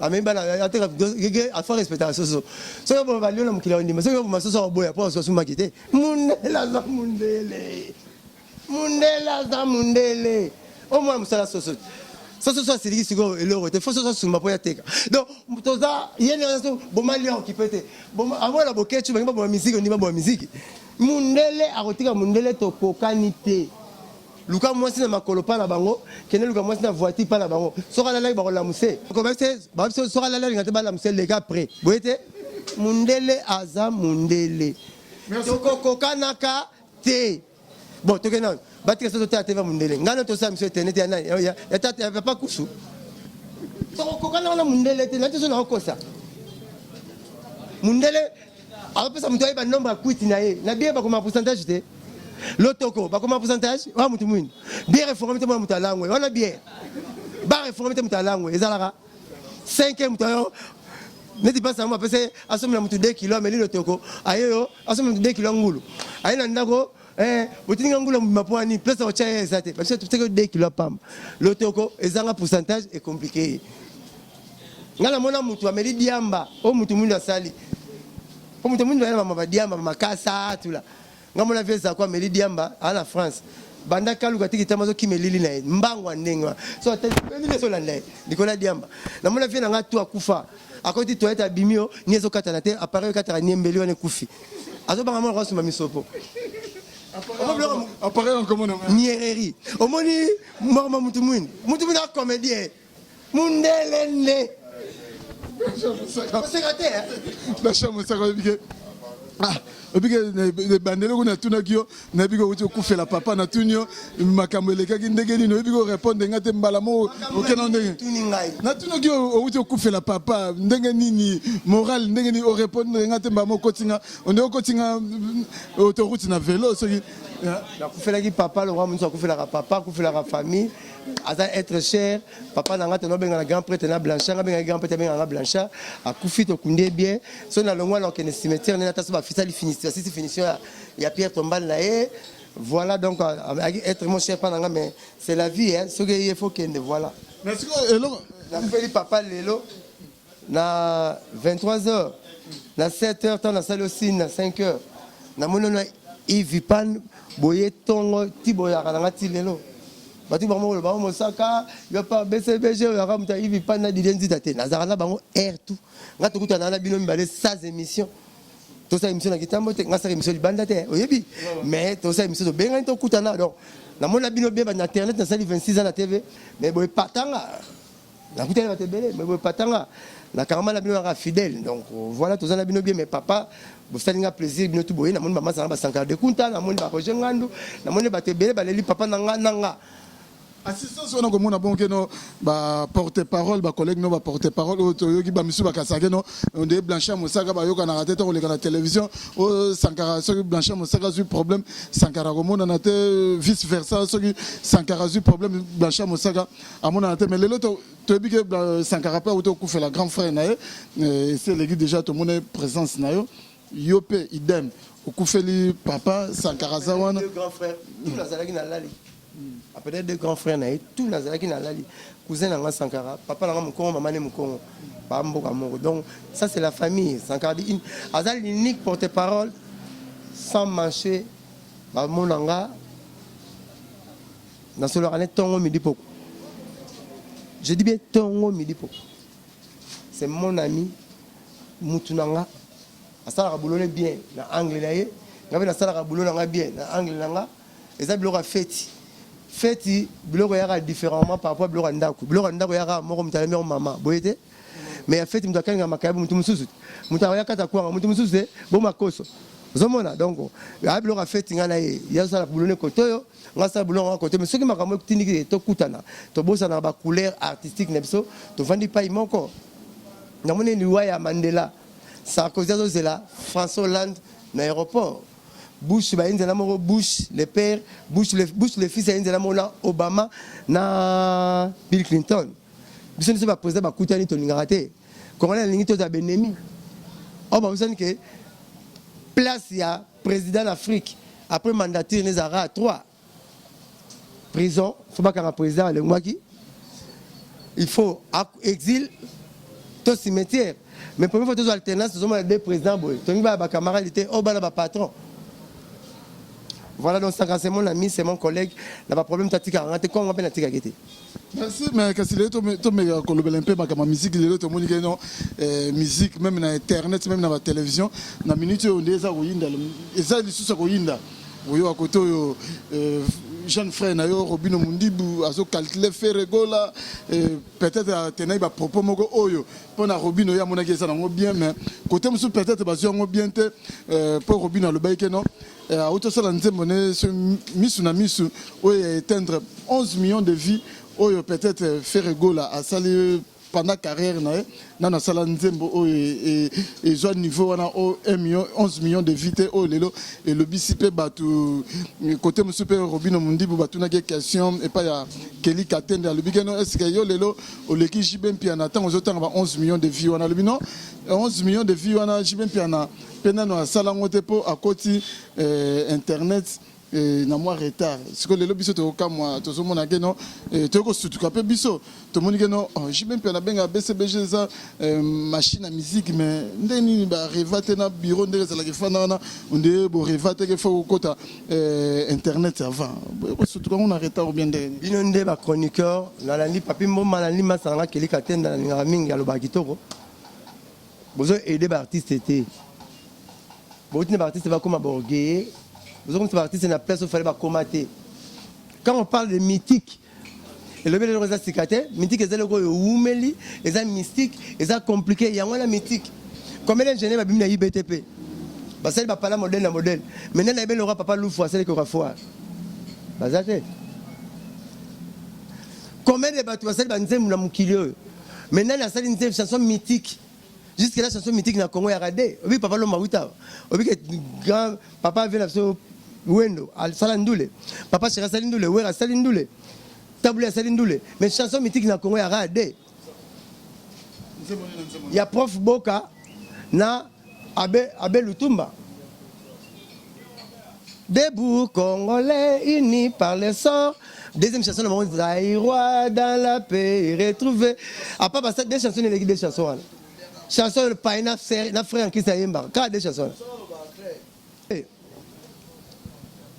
amemi bana ateka gege afa respecter la soso so bo balio na mukila ndima so bo masoso boya po soso makite mundela za mundele au moins musala soso soso so siliki siko eloro te foso so sumba po ya teka donc toza yene so bo malio qui peut te bo avant la bokechu ba bo musique ndima bo musique mundele akotika mundele to kokanite luka mwasi na makolo pa na bango kene luka mwasi na voiture pa na bango soka la ba la muse ko ba se soka la ngate ba la muse les gars prêt boyete mundele aza mundele to kokanaka te bon to kenan batika so to ate va mundele ngano to sa muse internet ya nani ya tata ya papa kusu to kokana na mundele te na to na kosa mundele apesa mtu aiba nombre kwiti na ye na bien ba comme pourcentage te lotoko ba comme pourcentage wa mutu mwini bien réformer te mutu alangwe wala bien ba réformer te mutu alangwe ezalaka 5e mutu yo ne dis pas ça moi parce que asomna mutu 2 kg mais lotoko ayo asomna mutu 2 kg ngulu ayina ndako botinga ngulu mapwani place au chaye ezate parce que tu sais que 2 kg pam lotoko ezanga pourcentage est compliqué ngala mona mutu ameli diamba o mutu mwini asali pour mutu mwini bana mama diamba makasa tula ngamona vesa kwa meli diamba ala France banda kaluka tiki tamazo kimelili na mbangwa ndengwa so tele so lande nikola diamba na mona vina ngatu akufa akoti toeta bimio niezo kata na te appareil kata ni mbeli wane kufi azo banga mona kwa misopo appareil en comment niereri omoni mama mutu mwini a comédien mundelende la chambre ça obike bandele ko na tuna kio na biko uti okufela papa na tunio makambo elekaki ndenge nini obiko répondre ngate mbala mo okena ndenge na tuna kio uti okufela papa ndenge nini moral ndenge nini o répondre ngate mbamo kotinga onde okotinga autoroute na vélo so na kufela ki papa le roi munso kufela ka papa kufela ka famille aza être cher papa na ngate no benga na grand prêtre na Blanchard na benga grand prêtre benga na Blanchard akufi to kunde bien so na longwa na ken cimetière na taso ba fisa li finition si finition ya Pierre Tombal na e voilà donc être mon cher pendant mais c'est la vie hein ce que il faut que voilà merci hello na feli papa lelo na 23h na 7h temps na salle aussi na 5h na monono Ivipan boye tongo tiboya kana ngati lelo batu bango ba mosaka yo pa BCBG ya ramuta Ivipan na Didier te nazara bango air tout ngatu kutana na bino mbale 16 émissions to sa émission na kitambo te ngasa émission libanda te oyebi mais to sa émission to benga to kutana donc na mona bino bien na internet na sali 26 ans na TV mais boye patanga na kutana na TV mais boye patanga na karama na bino na fidèle donc voilà to za bino bien mais papa vous faites un plaisir bino tout boye na moni mama sanga sankara de kunta na moni ba Roger Ngandu na moni ba tebele ba leli papa nanga assistance on a comme on a bon que no ba porte-parole ba collègue no ba porte-parole to yoki ba misu ba kasage no on de Blanchard Mosaka ba yoka na raté to le la télévision o Sankara so Blanchard Mosaka eu problème Sankara Romo na te vice versa so Sankara eu problème Blanchard Mosaka à mon na te mais le to bi que Sankara pa auto ku fait la grand frère na c'est le déjà to mon présence na yo Yopé idem okufeli papa Sankara Zawana deux grands frères tout la zalaki na lali après deux grands frères na tout la zalaki na lali cousin na Sankara papa na mukongo maman ne mukongo ba mboka moko donc ça c'est la famille Sankara dit azal l'unique porte-parole sans marcher ba monanga na solo ane tongo midi poko je dis bien tongo midi poko c'est mon ami mutunanga asala boulone bien na anglais na ye ngabe na sala boulone nga bien na anglais nga eza biloko feti biloko yaka différemment par rapport biloko ndako yaka moko mutala mero mama boyete mais ya feti mutaka nga makabu mutu mususu mutaka yakata kwanga mutu mususu bo makoso zomona donc ya biloko feti nga na ye ya sala boulone kotoyo nga sala boulone nga kotoyo mais soki makambo tindiki to kutana to bosa na ba couleur artistique na biso to vandi pa imoko na moni liwa ya Mandela Sarkozy azozela François Hollande na aéroport Bush ba inzela moko Bush le père Bush le fils ya inzela moko na Obama na Bill Clinton biso nso ba président ba kutani to lingaka te congolais lingi to za benemi o ba usani ke place ya président d'Afrique après mandature les ara 3 prison, il faut pas qu'un président le Mwaki. Il faut exil, tout cimetière. Mais pour moi, il faut alternance, nous avons deux présidents. Tout le monde camarade était au bas de patron. Voilà, donc c'est mon ami, c'est mon collègue. Il n'y a pas de problème, tu as dit comment on appelle la tique. Merci, mais quand il est ma musique, il est musique, même dans Internet, même dans la télévision, dans la minute où on est à Oyinda, et ça, il est à Oyinda. Oui, à côté, jeune frère, Robino Mundibu, Azo Kaltle Ferregola, peut-être à Tenaï, propos Mogo Oyo, pour Robino, il y a mon agression bien, mais côté peut-être, bien, pour Robino, le baïke, non. À Autosal, Misu, où éteindre 11 millions de vies, où peut-être Ferregola a sali pendant la carrière, dans sala nzembo et un niveau 11 millions de vies et le BCP batu côté monsieur Robino Mundibu batu na question et pas ya Kelly Katende le bigeno est-ce que yo lelo o leki jibem piana tant aux autant 11 millions de vies on a le bino 11 millions de vies on a jibem piana pena no sala ngote po à côté internet na moi retard ce que le biso to kamwa to zo mona geno to ko sutu kape biso to moni geno j'ai même pas na benga BCBG za machine à musique mais ndeni ba revate na bureau ndele za la kifana na onde bo revate ke fo kota internet avant ko sutu ko on a retard ou bien ndeni bino nde ba chroniqueur na la li papi mboma na li masanga Kelly Katenda na mingi alo ba kitoko bozo aider ba artiste té bozo ba artiste va comme borguer. Vous avez parti, c'est la place où il fallait commater. Quand on parle de mythique, et le bel est cicaté, mythique, c'est le oumeli, c'est mystique, c'est compliqué. Il y a un mythique. Combien d'ingénieurs va bien IBTP? Parce que pas la modèle, la modèle. Maintenant, il y a papa Loufou, c'est le qu'on va faire. Combien de bateaux, c'est le banzem ou la moukilio? Maintenant, il y a une chanson mythique. Jusqu'à la chanson mythique dans le Congo, il y a radé. Oui, papa Loma Wita. Oui, grand papa vient à Wendo, al Salandoule. Papa Chira Salindoule, Wera Salindoule. Taboulé Salindoule. Mais chanson mythique dans le Congo, il y a radé. Il y a prof Boka, na Abe Lutumba. Debout Congolais unis par les sorts. Deuxième chanson, le Zaïrois dans la paix retrouvé. À part ça, deux chansons, il y a des chansons. Chanson de Païna frère qui s'est yemba. Quand des chansons.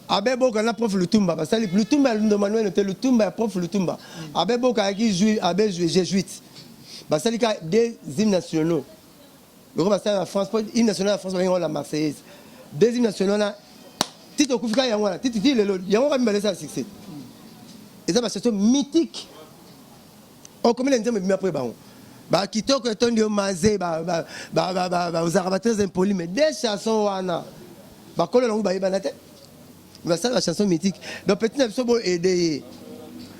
Abebo quand la prof Lutumba parce que Lutumba le Manuel était Lutumba prof Lutumba. Abebo quand qui joue Abé jésuite. Parce que des hymnes nationaux. Le groupe en France, hymne national en France, on la Marseillaise. Des hymnes nationaux là. Tito Koufika Yangwana, Tito le Yangwa va me laisser un succès. Et ça va chanson mythique. On comment les gens me bien après bah. Bah kitoko etondi o mazé bah aux arabateurs impolis mais des chansons wana bah kolo longu ba yebana te bah ça la chanson mythique donc petit na biso bo aider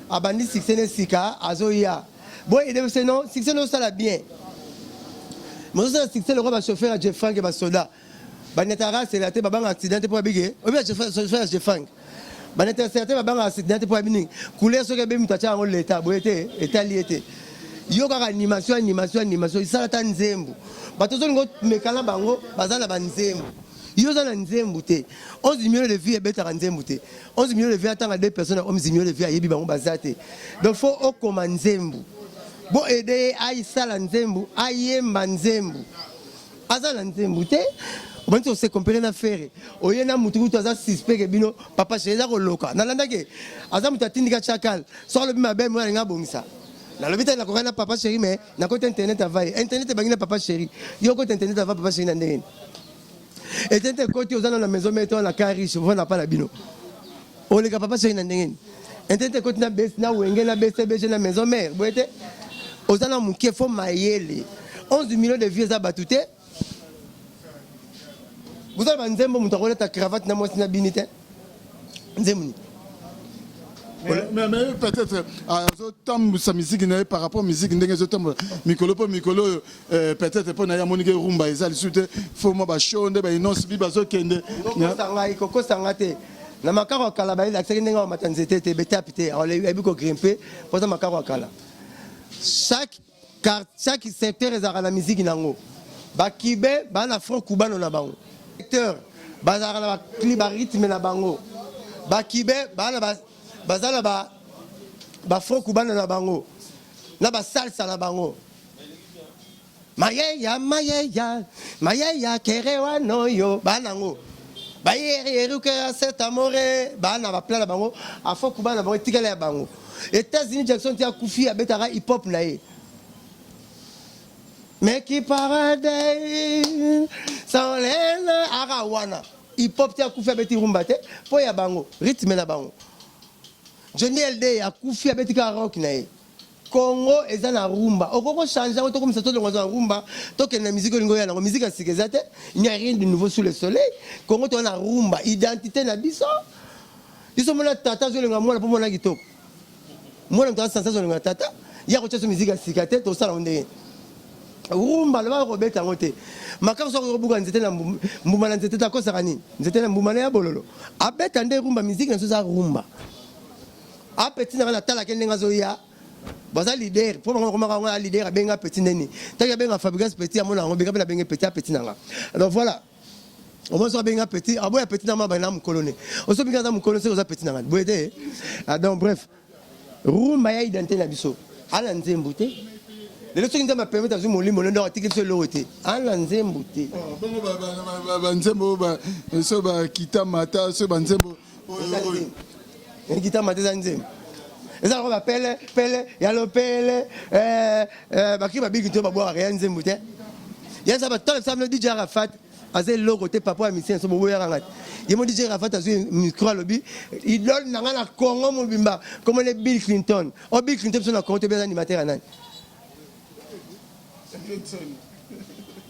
abandi succès ne sika azoya bo aider c'est non succès non ça la bien mais ça succès le roi va chauffeur à Jeff Frank et ba soldat bah netara c'est la te ba accident pour biguer ou bien Jeff Frank bah netara c'est la te ba accident pour bini couleur so ke be mutacha en l'état bo été état lié yoka animation isala ta nzembo bato zongo mekala bango bazala ba nzembo yo za na nzembo te 11 millions de vies ebeta nzembo te 11 millions de vies atanga deux personnes 11 millions de vies ayebi bango bazate donc faut okoma nzembo bo aider aisala nzembo ayemba nzembo azala nzembo te bantu on se comparer na faire oyena mutu to aza suspect bino papa cheza ko loka nalanda ke aza mutu atindika chakal so le bima be mo nga bongisa la lobita na kokana papa chéri mais na côté internet avai internet bangina papa chéri yo côté internet avai papa chéri na ndenge et internet côté ozana na maison mais to na cariche on n'a pas la bino on le papa chéri na ndenge internet côté na bes na wenge na BCBG na maison mère boete ozana mukie fo mayele 11 millions de vieux abatute vous avez nzembo mutakola ta cravate na mwasi na binite nzemuni. Mais peut-être sa musique par rapport à la musique Mikolo peut-être pour na monique rumba ezali sute faut moi ba show nde ba inonce bi bazo kende koko sangate na makaro kala ba la sekende nga matanzete te betapite on le ebi ko grimper pour ça makaro kala chaque secteur ezara la musique nango ba kibe ba na front kubano na bango secteur ba za la clip rythme na bango ba kibe ba na ba bazala ba front kubana na bango na ba salsa na bango mayeya kerewa noyo banango bayeri que cet amore bana ba plan na bango afo kubana na bango tikala ya bango États-Unis Jackson tia kufi abetara hip hop na ye mais qui paradis sans l'aile arawana hip hop tia kufi abeti rumba te po ya bango rythme na bango Johnny LD ya kufi abeti ka rock na ye Congo eza na rumba okoko changer to comme ça to longo za rumba to ke na musique lingo ya na musique asikezate il n'y a rien de nouveau sous le soleil Congo to na rumba identité na biso mona tata zo lenga mona po mona kitoko mona mta sensation lenga tata ya ko tso musique asikate to sala onde rumba la ko beta ngote makam so ko buka nzete na mbuma na nzete ta ko sakani nzete na mbuma ya bololo abeta nde rumba musique na so za rumba apeti na tala ke ndenga zo ya baza leader pour moi comment on a leader benga petit neni tant que benga fabriquer petit à mon on benga benga petit nanga alors voilà on va so benga petit abo ya petit na ma bana mkolone on so benga na mkolone c'est za petit nanga boyede donc bref rumba ya identité na biso ala nzembute le leso qui m'a permis d'avoir mon limon dans article sur l'autre ala nzembute bongo ba nzembo ba so ba kita mata so ba nzembo kita mata za nzembo eza ko ba pele ya lo pele baki ba bigi to ba boire rien nzembo te ya ça ba tant ça me DJ Arafat azel logo te papa mission so bo ya ngati ye mo DJ Arafat azu micro lobby il donne na Congo mo bimba comme les Bill Clinton Bill Clinton so na compte bien animateur anani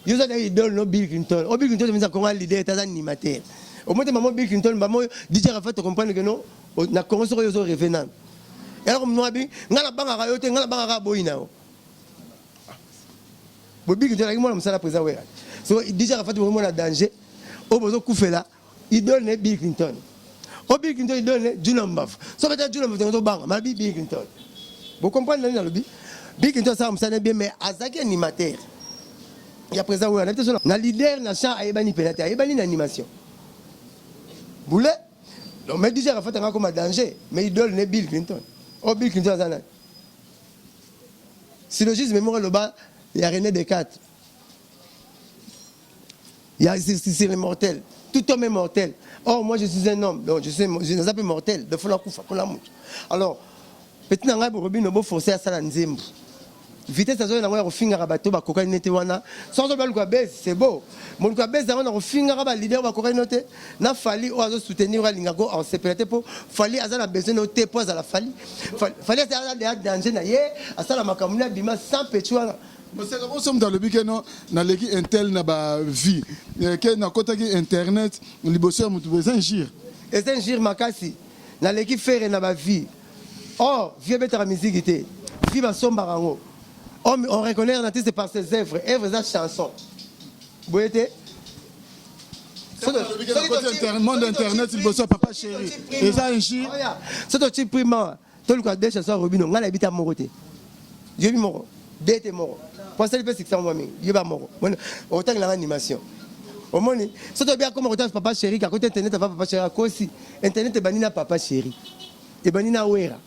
yo ça il donne no Bill Clinton Bill Clinton me ça Congo leader ta animateur au moins maman Bill Clinton ba mo DJ Arafat comprendre que non na Congo so yo revenant alors moi bi ngala banga ka yote ngala banga ka boyina bo bigi to la mo na msala président wera so déjà Arafat mo na danger o bozo kufela il donne Bill Clinton Bill Clinton il donne Junambaf so peut-être Junambaf to banga ma Bill Clinton vous comprenez dans le Bill Clinton ça msana bien mais azaki animateur il y a président wera na leader na champ ayebani penate ayebani na animation boule donc mais déjà Arafat nga comme danger mais il donne Bill Clinton Bill Clinton azana syllogisme mémoire le bas il y a René Descartes il y a c'est mortel tout homme est mortel moi je suis un homme donc je suis un mortel de fola kufa kola mutu alors petit nanga robino bo forcer à sala nzembo vitesse azo na ngwa kofinga bato ba kokani nete wana sans zo baluka base c'est beau mon ko base na kofinga ba leader ba kokani note na fali o azo soutenir linga go en sécurité pour fali azana besoin no te pose à la fali azana de danger na ye asala makamuna bima sans petwa parce que on sommes dans le but non na leki intel na ba vie que na kota ki internet liboso mutu besoin gir et un gir makasi na leki faire na ba vie vie betara musique té vie ba somba rango on reconnaît un artiste par ses œuvres de chansons. Vous voyez? Le monde internet, il bosse papa chéri. Et ça, un chien. C'est un petit primo. Tout le cas, des chansons Robino, on a habité à Moroté. J'ai vu Moro. Dès que Moro. Pour ça, il peut s'exciter moi-même. Il y a Moro. Autant que l'animation. Au moins, c'est bien comme on retrouve papa chéri, qu'à côté internet, papa chéri, à quoi aussi? Internet est banni à papa chéri. Et banni à Ouera.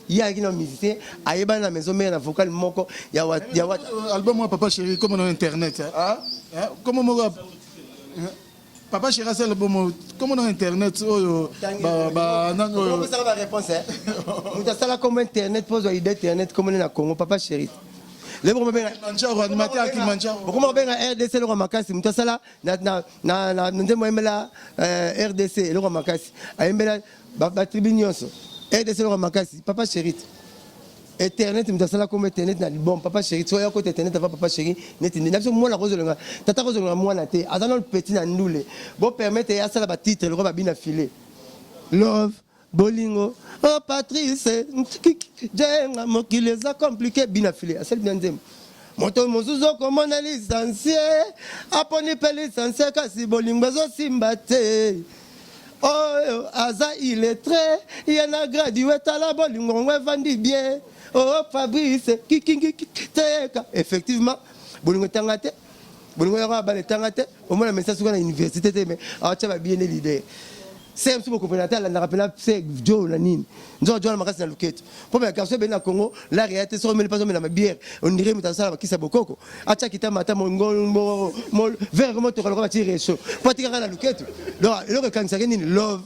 Il y a un musicien, il y a une maison, mais il y a un vocal, il y a un album, moi, papa chéri, comme on a internet. Comment on papa chéri, c'est l'album, comme on a internet. On peut savoir la réponse. On a ça comme internet, pose l'idée internet, comme on est à Congo, papa chéri. Le bon animateur qui mange. Comment on a RDC, le Ramakasi, on a ça là, RDC, le Ramakasi, la tribune. RDC le Ramakasi, papa chéri. Internet, je me comme internet, bon, papa chéri, tu vois, côté internet, papa chéri, net, moi la rose, tata rose, moi la thé, azan le petit na noule. Bon, permettez à ça la titre, le roi bien affilé. Love, Bolingo, oh Patrice, j'ai un qui les a compliqués, bien affilé, à celle bien d'em. Moto mozuzo comme on a licencié, aponi pe licencié, kasi Bolingo, zo simbate. Oh, Aza, il est très, il y en a gradué à la Bolingo, on vendit bien. Oh, Fabrice, effectivement, Bolingo Tangate, Bolingo Tangate, au moins la message sur l'université, mais tu vas bien l'idée. c'est un beaucoup prénatal la rappela c'est Joe la nini nzo Joe makasi na luketo po ba garçon ben na Congo la réalité so mais pas so mais na bière on dirait mutasala bakisa bokoko acha kitama ata mo vers comment to kaloka tirer chaud patika na luketo donc le kanisa nini love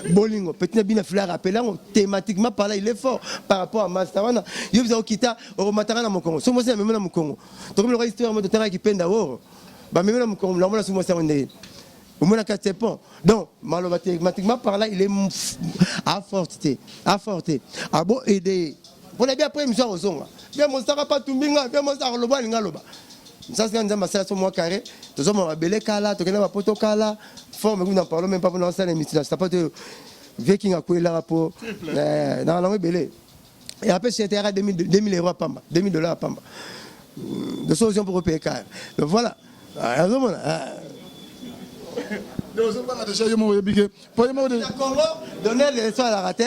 bolingo petit bina fleur appelant thématiquement par là il est fort par rapport à master wana yo biza okita o matanga na mokongo so mo se même na mokongo donc le histoire mo to tanga kipenda woro ba même na mokongo la mo na so mo se ndé au moins à pont. Donc, mathématiquement par là, il est à forté. À beau aider. Vous avez bien après, monsieur Ozonga. Bien, mon sara pas tout binga, bien, mon sara loba, l'ingaloba. Ça, c'est un massage sur moi carré. Tous hommes ont belé kala, tu connais ma poto kala. Forme, vous n'en parlez même pas pour lancer l'émission. C'est pas de viking à quoi il a rapport. Dans la langue belé. Et après, c'était à 2000 euros à Pamba, $2000 à Pamba. De solution pour payer car. Donc voilà. Congo donner les soins à la raté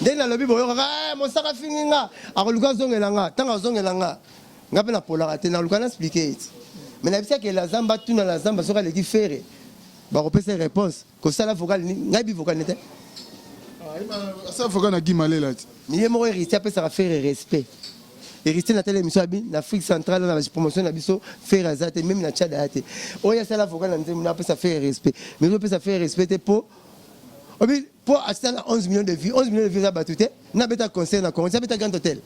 dès la lobby boyo mon sara finga a luka zongelanga tanga zongelanga ngape na pola raté na luka na expliquer mais na bisa que la zamba tuna la zamba sera les différer ba repérer réponse que ça la vocal ngabi vocal n'était ça vocal na gimale là ni mo hérité après ça va faire respect hérité na telle émission abi na Afrique centrale na la promotion na biso faire azate même na Tchad ate oya ça la vocal na nzembo na après ça faire respect mais on peut ça faire respecter pour obi pour acheter 11 millions de vues ça batute na beta concert na Congo ça beta grand hôtel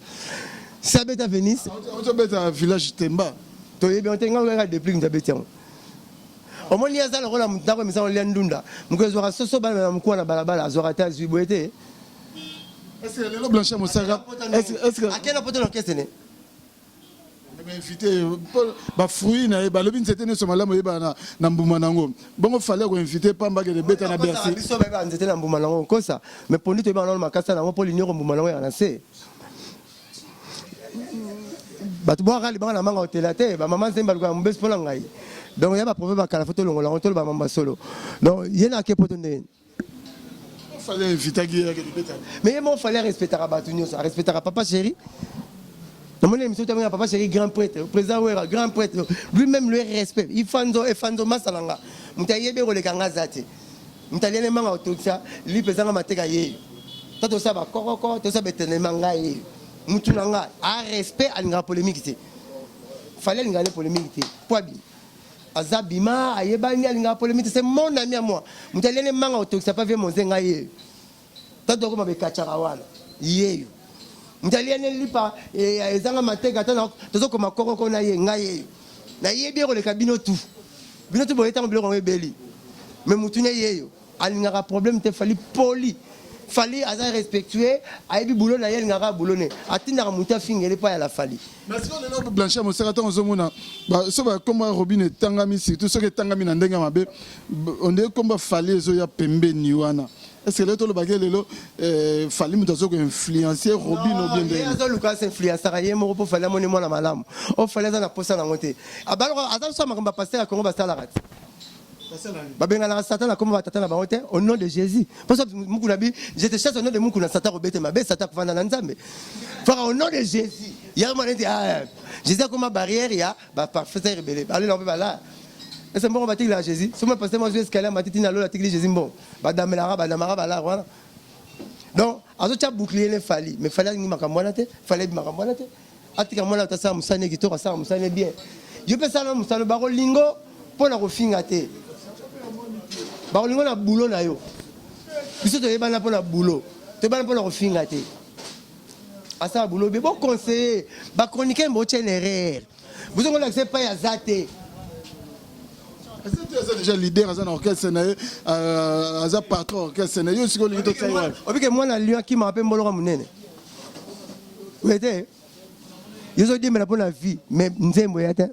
ça beta Venise on beta village Temba to yebi on tenga ngaka depuis nous beta au moins il y a ça le rôle na mutako misa on liandunda mkozo ra soso bana na mkwa na balabala azora ta zuboete. Est-ce que le Blanchard Moussara est-ce que à quel point on caisse né invité ba fruit na ba lobi nzete ne somala moyeba na mbuma nango bongo fallait ko inviter Pamba que de beta na Bercy biso ba nzete na mbuma nango kosa mais pour nous to ba na makasa nango pour l'union mbuma nango ya na se batu bo akali ba na manga hotel te ba mama zemba ko mbesi pona ngai donc ya ba problème ba kala photo longo la hotel ba mamba solo donc yena ke poto ndeni fallait inviter qui mais il fallait respecter Rabatunios, respecter Papa Chéri. Dans mon émission, Papa Chéri, grand prêtre, le président Ouera, grand prêtre, lui-même le respect. Il faut et Fando Masalanga. Moutaïebe ou les Kangazate. Moutaïebe manga autoxa, lui président Matega Yé. Tout ça va corps, tout ça va être manga yé. Moutunanga, à respect à une polémique. Fallait une grande polémique. Poibi. Azabima, Ayebani, Alinga polémique, c'est mon ami à moi. Moutaïebe manga autoxa, pas vu mon zengaye. Tanto comme avec Kacharawana, yé. Mutaliane lipa ezanga mateka tana tozo koma koko kona ye ngaye. Na ye bien le cabino tout. Bino tout boyeta mbelo ngwe beli. Mais mutune yeyo, alingaka problème te fali poli. Fali aza respectuer, ayebi boulot na ye ngaka boulonné. Atinda muta fingele pa ya la fali. Mais est-ce que le Blanchard Moussara tant ozomona ba so ba komba Robin tangami surtout ce que tangami na ndenga mabe on est komba fali zo ya pembe niwana. Est-ce que le bagage le fallait me dire que influencer Robin ou bien de ça Lucas influencer rien mo pour fallait monner moi na malamu o fallait ça na posa na ngote abalo azal so makamba passer à Congo basala rat ba benga na satan na komba tata na bangote au nom de Jésus parce que muku nabi je te chasse au nom de muku na satan robete mabe satan kuvanda na nzambe fara au nom de Jésus ya mo neti Jésus comme barrière ya ba parfait rebelle allez non ba là. C'est bon, on va dire Jésus. Si moi, parce que moi, je vais escalader ma tête, la tête Jésus, bon. Badamela, badamara, voilà. Donc, à ce bouclier, il fallait. Mais il fallait que je me fallait que je me atika mwana ta sa musane kitoko sa musane bien. Je peux ça na musane baro lingo pour la refinga te. Baro lingo na boulot na yo. Biso to yeba na pour la boulot. Te ba na pour la refinga te. Asa boulot be bon conseiller. Ba chroniquer mo tchénérer. Vous on l'accepte pas ya zate. Est-ce que tu es déjà leader dans un orchestre, un patron orchestre, il y a aussi le leader de Taïwan. Obi que moi na lion qui m'appelle Mbolo Munene. Vous êtes ils ont dit mais pour la vie mais nzembo yata.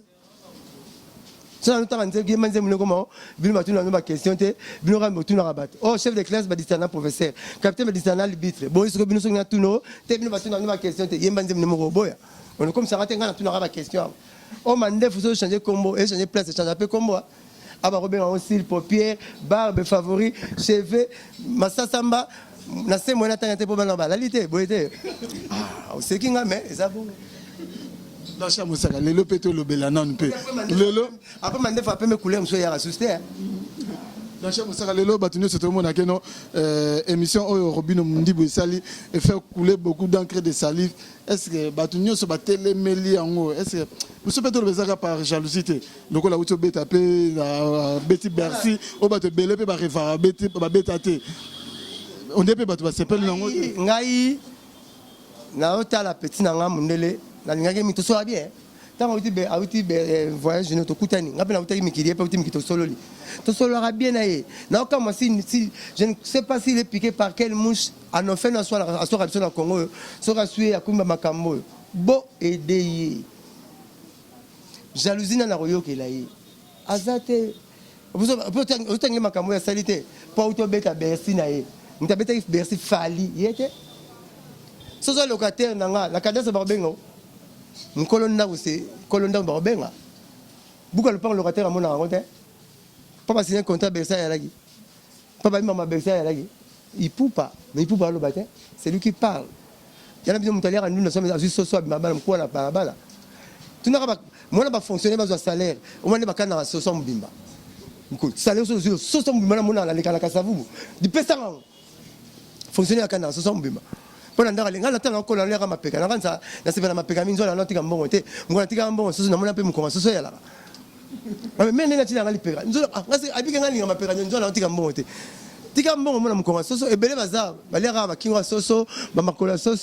Ça nous t'a dit que nzembo comment bin matu na ma question te bin ora matu na rabat. Oh chef de classe badistana professeur, capitaine badistana arbitre. Bon ils sont bin so na tuno te bin matu na ma question te yemba nzembo mo boya. On est comme ça raté na tu na ma question. Oh mande faut changer combo et changer place changer un peu combo. Aba Robin en style paupières, barbe favori, cheveux, massa samba, na se mona tangate po bana balalite, boyete. Ah, c'est qui ngame, ça bon. La chambre ça, le péto le belana un peu. Après mande fa pe me couler monsieur ya assusté. Blanchard Moussaka lelo batunyo c'est tout le monde a keno émission oyo Robino Mundibo Sali et faire couler beaucoup d'encre de salive. Est-ce que batunyo so batele meli yango est-ce que vous savez tout le bezaka par jalousie donc la outo beta pe la beti Bercy o bato belé pe ba reva beti ba betate on est pe bato ba sepel nango ngai na otala petit na nga mundele na ngake mito so bien tant auti be voyage ne to kutani ngape na utaki mikiri pe uti mikito sololi to solo bien aye na comme si je ne sais pas s'il est piqué par quelle mouche en fait na soit na Congo so rasui akumba makambo bo aider jalousie na royo ke lai azate vous tenez makambo ya salité pas auto beta Bercy na ye mutabeta Bercy fali yete so so locataire nanga la cadence barbengo mkolonda aussi kolonda barbenga buka le pan locataire amona ngote papa signé contrat Bercy ya lagi papa maman Bercy ya lagi il poupa mais il poupa le batin c'est lui qui parle yana bien mutaliera nous sommes à juste so bala mko na bala tunaka ba mona ba fonctionner ba salaire au moins ba kana so so mbimba mko salaire so so mbimba mona la lekala kasavubu di pesa ngo fonctionner kana so so mbimba pona ndaka lenga la tanga ko la lera mapeka na kanza na sebela mapeka minzo la notika mbongo te ngona tika mbongo so na mona pe mko so yala mais nena tina ngali peka nzo ngasi abika ngali mapeka nzo la notika mbongo te tika mbongo mona mko so ebele baza balera ba kinwa so ba makola so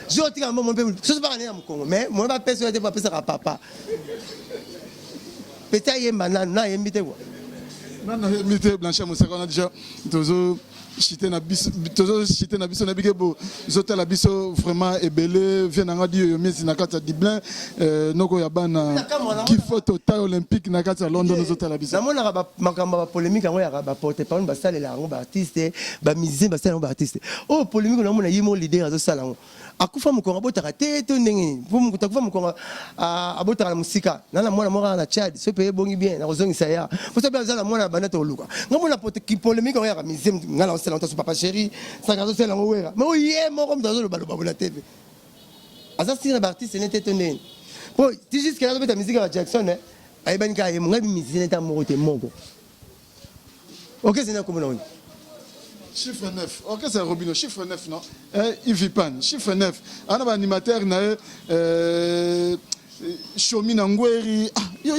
jo tika mbongo pe so ba nena mko mais mo ba pesa te ba pesa ka papa peta yemba na yembite quoi na yembite Blanchard Moussaka on a déjà tozo chité na biso na bigebo zota la biso vraiment ebele vient na di yo miezi na kata Dublin noko ya bana qui faut total olympique na kata London zota la biso na mona ba makamba ba polémique ngo ya ba porter parole ba salela ngo ba artiste ba musicien ba salela ngo ba artiste oh polémique na mona yimo leader azo sala ngo akufa mukonga botaka te to ndenge pour mukuta kufa mukonga abotaka na musika na mona mora na Tchad so paye bongi bien na kozongisa ya faut ça bien mona bana to luka ngomona polémique ngo ya musicien ngala on papa chéri ça gazo c'est lango wera mais oyé moko mtazo lo baloba la TV asa sira artiste n'était toné po ti juste que la beta musique à Jackson ay ban ka yemo ngabi musicien n'était moko te moko OK c'est na comme non chiffre 9 OK c'est Robino chiffre 9 non Yves Pan chiffre 9 ana ba animateur na Shomi na ngweri yo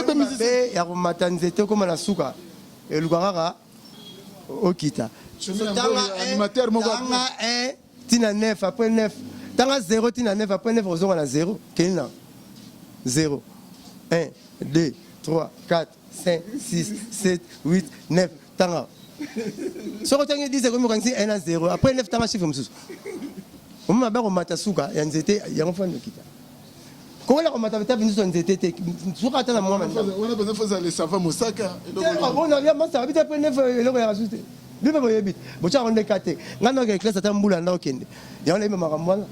ba musicien ya matanzete comme na suka e lugara okita animateur moko tanga 1 tina 9 après 9 tanga 0 tina 9 après 9 ozonga na 0 kelina 0 1 2 3 4 5 6 7 8 9 tanga soko tangi 10 comme quand c'est 1 à 0 après 9 tanga chiffre mususu oma ba ko matasuka ya nzete ya ngofando kita ko la ko mataveta binzo nzete te suka tana mwa manda on a besoin faut aller savoir Moussaka bon on a masa habite après 9 eloko ya rajouter bibe boyebit bocha onde kate ngana ke classe ata mbula na okende ya on a même makamwana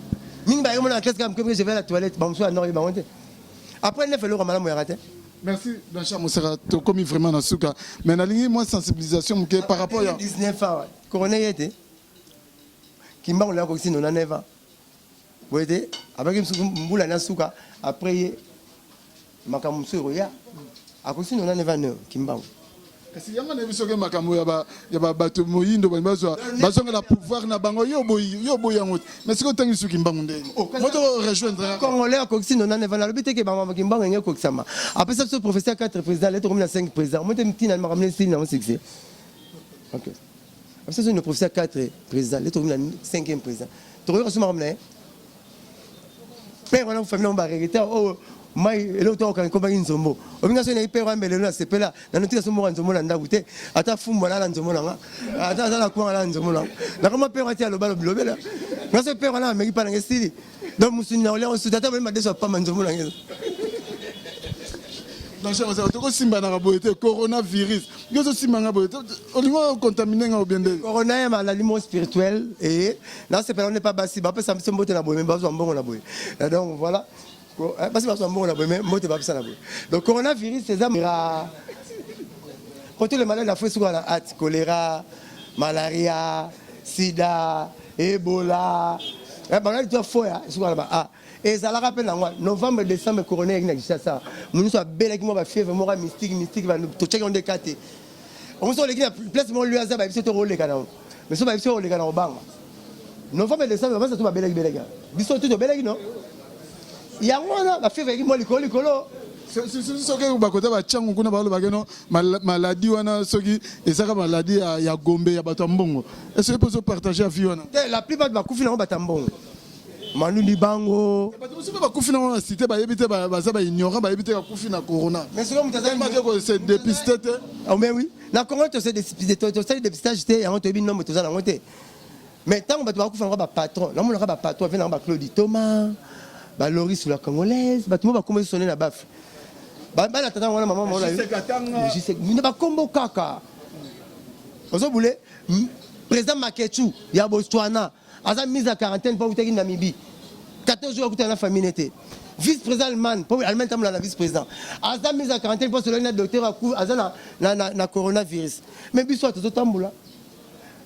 mingi ba yomona classe comme que je vais à la toilette ba mso na ba monte après 9 eloko malamu ya rate. Merci Blanchard Moussaka to commis vraiment na suka mais na lingi moi sensibilisation ke par rapport à 19 ans corona yete kimbango la ko sino na 9 ans boyete avec mbula na suka après makamu suro ya akosino na 9 ans kimbango kasi yanga na biso ke makambo ya ba bato moyindo ba bazonga la pouvoir na bango yo boy yango mais siko tangi suki mbangu ndeni moto rejoindre congolais akosino na 9 ans le biteke ba mama kimbango ngeke kokisama après ça ce professeur 4 président lettre comme na 5 président moto mtina na makamne sino na succès OK après ça le professeur 4 président lettre comme na 5e président to reçu makamne père on a famille on ba regretter oh mai elo to kan ko bangi nzombo obinga so na ipero ambele na sepela na notika so mo nzombo na ndakute ata fumbo na nzombo na ata za kwa na nzombo na kama pero ati alo balo bilobela na so pero na meki pana ngesili donc musuni na ole on su data ba deso pa nzombo na ngezo dans chaque fois to ko simba na boyete coronavirus ngezo simba nga boyete olingo contaminer nga obiende corona ya maladie spirituelle et là c'est pas on n'est pas bassi ba pesa mbote na boye ba zo mbongo na boye donc voilà parce que on a mais moi tu vas ça donc coronavirus c'est ça pour tous les maladies la fois sur la hâte choléra malaria sida ebola maladies toi faux sur la et ça la rappelle novembre décembre corona existe ça nous soit belle qui moi fièvre moi mystique va tout checker on décaté On se leki na place mo lui azaba biso to role kana. Mais so ba biso role kana obanga. Novembre décembre ba sa to ba beleki beleki. Biso to beleki non. Yango na ba février mo likolo. soki bakota batiango kuna balobaki no maladi wana soki ezaka maladi ya gombe ya bato ya mbongo est-ce que poso partager avi wana la plupart bakufi nango bato ya mbongo manuni bango bato mosusu mpe bakufi nango na cité bayebi te baza baignorant bayebi te bakufi na corona mais soki moto se dépiste te mais oui na congo tosali dépistage te yango toyebi nombre toza nango te mais ntango bato bakufi nango bapatron namonaka bapatron afe nango baclodi thomas baloris sur la congolaise bato mo bakomba sonne na bafe bana tata wana mama mona yo bakombo kaka ozobule président Makechu ya Botswana aza mise à quarantaine pour utaki Namibie 14 jours akuta na famille nete vice président allemand pour allemand tamla na vice président aza mise à quarantaine pour selon na docteur aku aza na coronavirus mais biso tozo tambula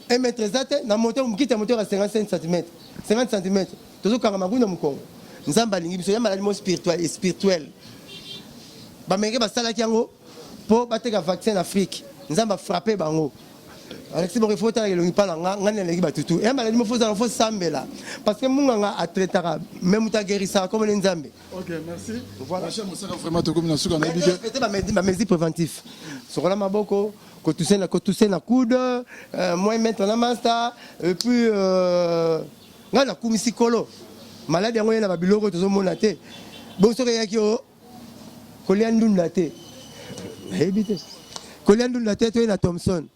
un mètre zate na moteur mukita moteur à 55 cm 50 cm tozo kanga makunda mukongo nzamba lingi biso ya maladie mo spirituel bamenge basalaki yango mpo bateka vaccin en Afrique nzamba frappé bango Alexis Borifo tala elongi pala ngani elengi batutu e maladi mo foza fo sambela parce que munganga atretaka même ta guérissa comme les nzambe. OK, merci. Voilà, cher Moussaka vraiment to comme na suka na bige. C'était ma mesure préventif. Sokola maboko ko tousser na coude moi mettre na master et puis ngana kumisi kolo maladi yango na babiloko tozo mona te bon soki yaki o kolia ndunda te hebite kolia ndunda te to na Thomson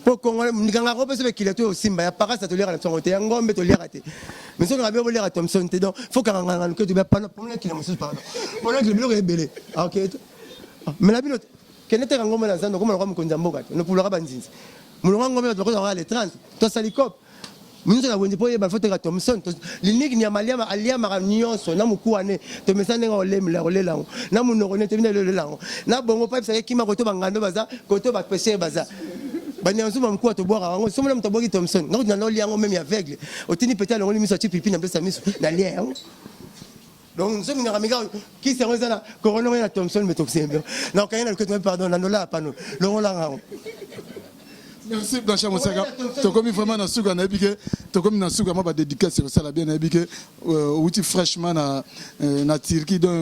po kongo ndikanga ko pese bekile to simba ya parasa to lira na tsongo te ya ngombe to lira te mais soki ngabe bolira Thomson te donc faut kanga que tu ba pas pour le kilo musu pardon pour le kilo ebele OK mais la bino kenete ngombe na zando comme ko mkonzamboka no pour le banzinzi mulonga ngombe to ko le 30 to salikop minzo na wendi poye ba foteka Thomson linik ni amaliama aliama nyonso na mukuane to mesane nga olela na munokone te bina lelango na bongo pipe sa kima ko to bangando baza ko to ba pêcher baza banya nsuma mkuwa to boka wango somo na mtaboki Thomson ngako na liango même aveugle otini peta longo miso ti pipi na pesa miso na liango donc nsomi na kamika ki se rozana corona na Thomson metoxembe na kayena le que pardon na nola pano longo la ngao. Merci Blanchard Moussaka. Tu comme vraiment na suka na bike, tu comme na suka ma dédicace sur ça la bien na bike outil fraîchement na Turquie donc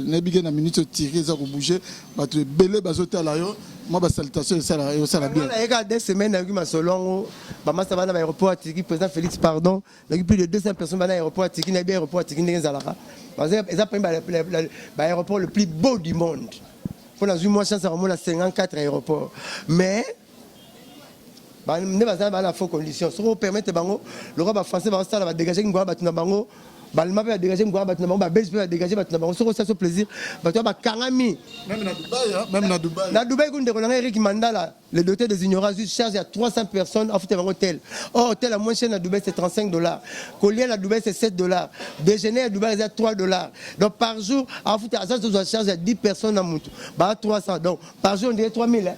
na bike na minute Turquie ça ko bouger, ba te belé bazota la yo, moi ba salutation ça la bien. Il y a des semaines avec ma solongo, ba massa ba na aéroport à Turquie président Félix pardon, il y a plus de 200 personnes ba na aéroport à Turquie, na bien aéroport à Turquie ngezalaka. Parce que ils appellent l'aéroport le plus beau du monde. Pour la moi chance à remonter à 54 aéroports. Mais ne va pas la faux condition. Si vous permettez bango, le roi français va rester va dégager une boîte batuna bango, balma va dégager une boîte batuna bango, belge va dégager batuna bango. Si ça se plaisir, batua ba karami. Même na Dubaï, hein, même na Dubaï. Na Dubaï qu'on déroule Eric Mandala, le docteur des ignorants juste charge à 300 personnes à foutre un hôtel. Or hôtel à moins cher à Dubaï c'est $35. Collier à Dubaï c'est $7. Déjeuner à Dubaï c'est $3. Donc par jour à foutre à ça doit charge à 10 personnes à Moutou. Bah 300. Donc par jour on dirait 3000 hein.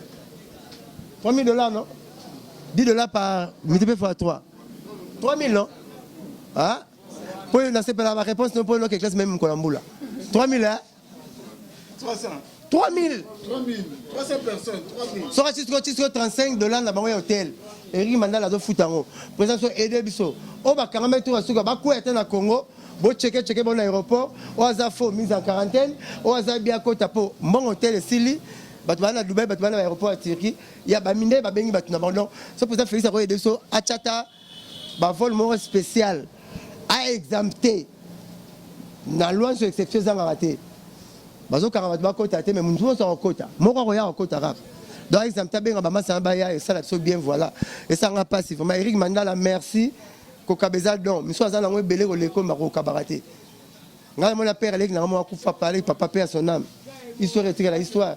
$3000 non? $10 par multiplié par 3. 3000 non? Hein? Pour ne pas la réponse, non pour quelque chose même Colambula. 3000 hein? 300. 3000. 300 personnes, 3000. Sora $35 na bango ya hôtel. Eric Mandala zo futango. Président aider biso. O ba karama to asuka ba ko eta na Congo. Bo checker bon aéroport. O aza faux mise en quarantaine. O aza bien kota po mon hôtel sili. Batu bana Dubaï, batu bana aéroport à Turquie. Ya ba minde ba bengi batu na bango. So président Félix a ko aider biso achata ba vol mo spécial a exempté. Na loi sur exception za ngaraté. Bazo karama ba kota te mais munzo so kota. Moko ko ya kota rap. Donc exempté benga ba masa ba ya et ça la so bien voilà. Et ça nga pas si vraiment Eric Mandala merci ko kabeza don. Miso za na ngwe belé ko leko mako kabarate. Nga mon père Eric na mo akufa parler papa père son âme. Histoire est la histoire.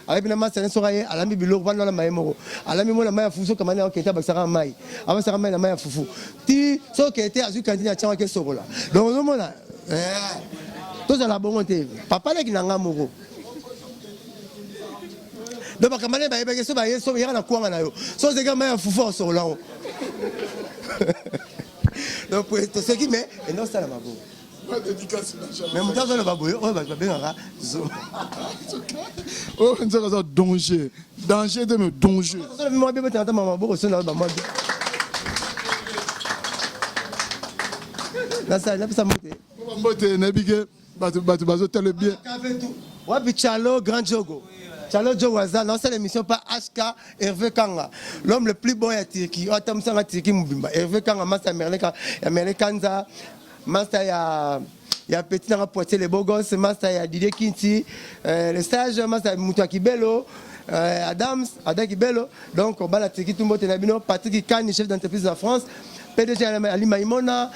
Avec na masa ne soraye alami biloko bana na maemoro. Alami mo na maya fufu comme na oketa basara mai. Aba sara mai na maya fufu. Ti so ke était azu kantina tchanga ke sokola. Donc no mona tous à la bonne TV. Papa là qui n'a pas moro. Donc parce que mané ba yebeke so ba yeso yera na kuanga na yo. So ze gama ya fufu so là. Donc pour ce qui mais et non ça la mabo. mais moto azoloba boye oyo bato babengaka zo oyo nzaka aza danger te me danger mwa be betanga ta maboko sonda bamwa be nasali napesa mbote mbote nayebi ke bato bazotala bien wapi Chalo Grand Jogo Chalo Jogo aza dans cette émission par HK Hervé Kanga l'homme le plus beau ya Turquie otamsanga Turquie mubimba Hervé Kanga master Merlin Kanza master ya petit dans Poitiers les beaux gosses master ya Didier Kinti le stage master Moutou Kibelo Adam Kibelo donc on bat la Turquie tout le monde est nabino Patrick Kani chef d'entreprise en France PDG Ali Maimona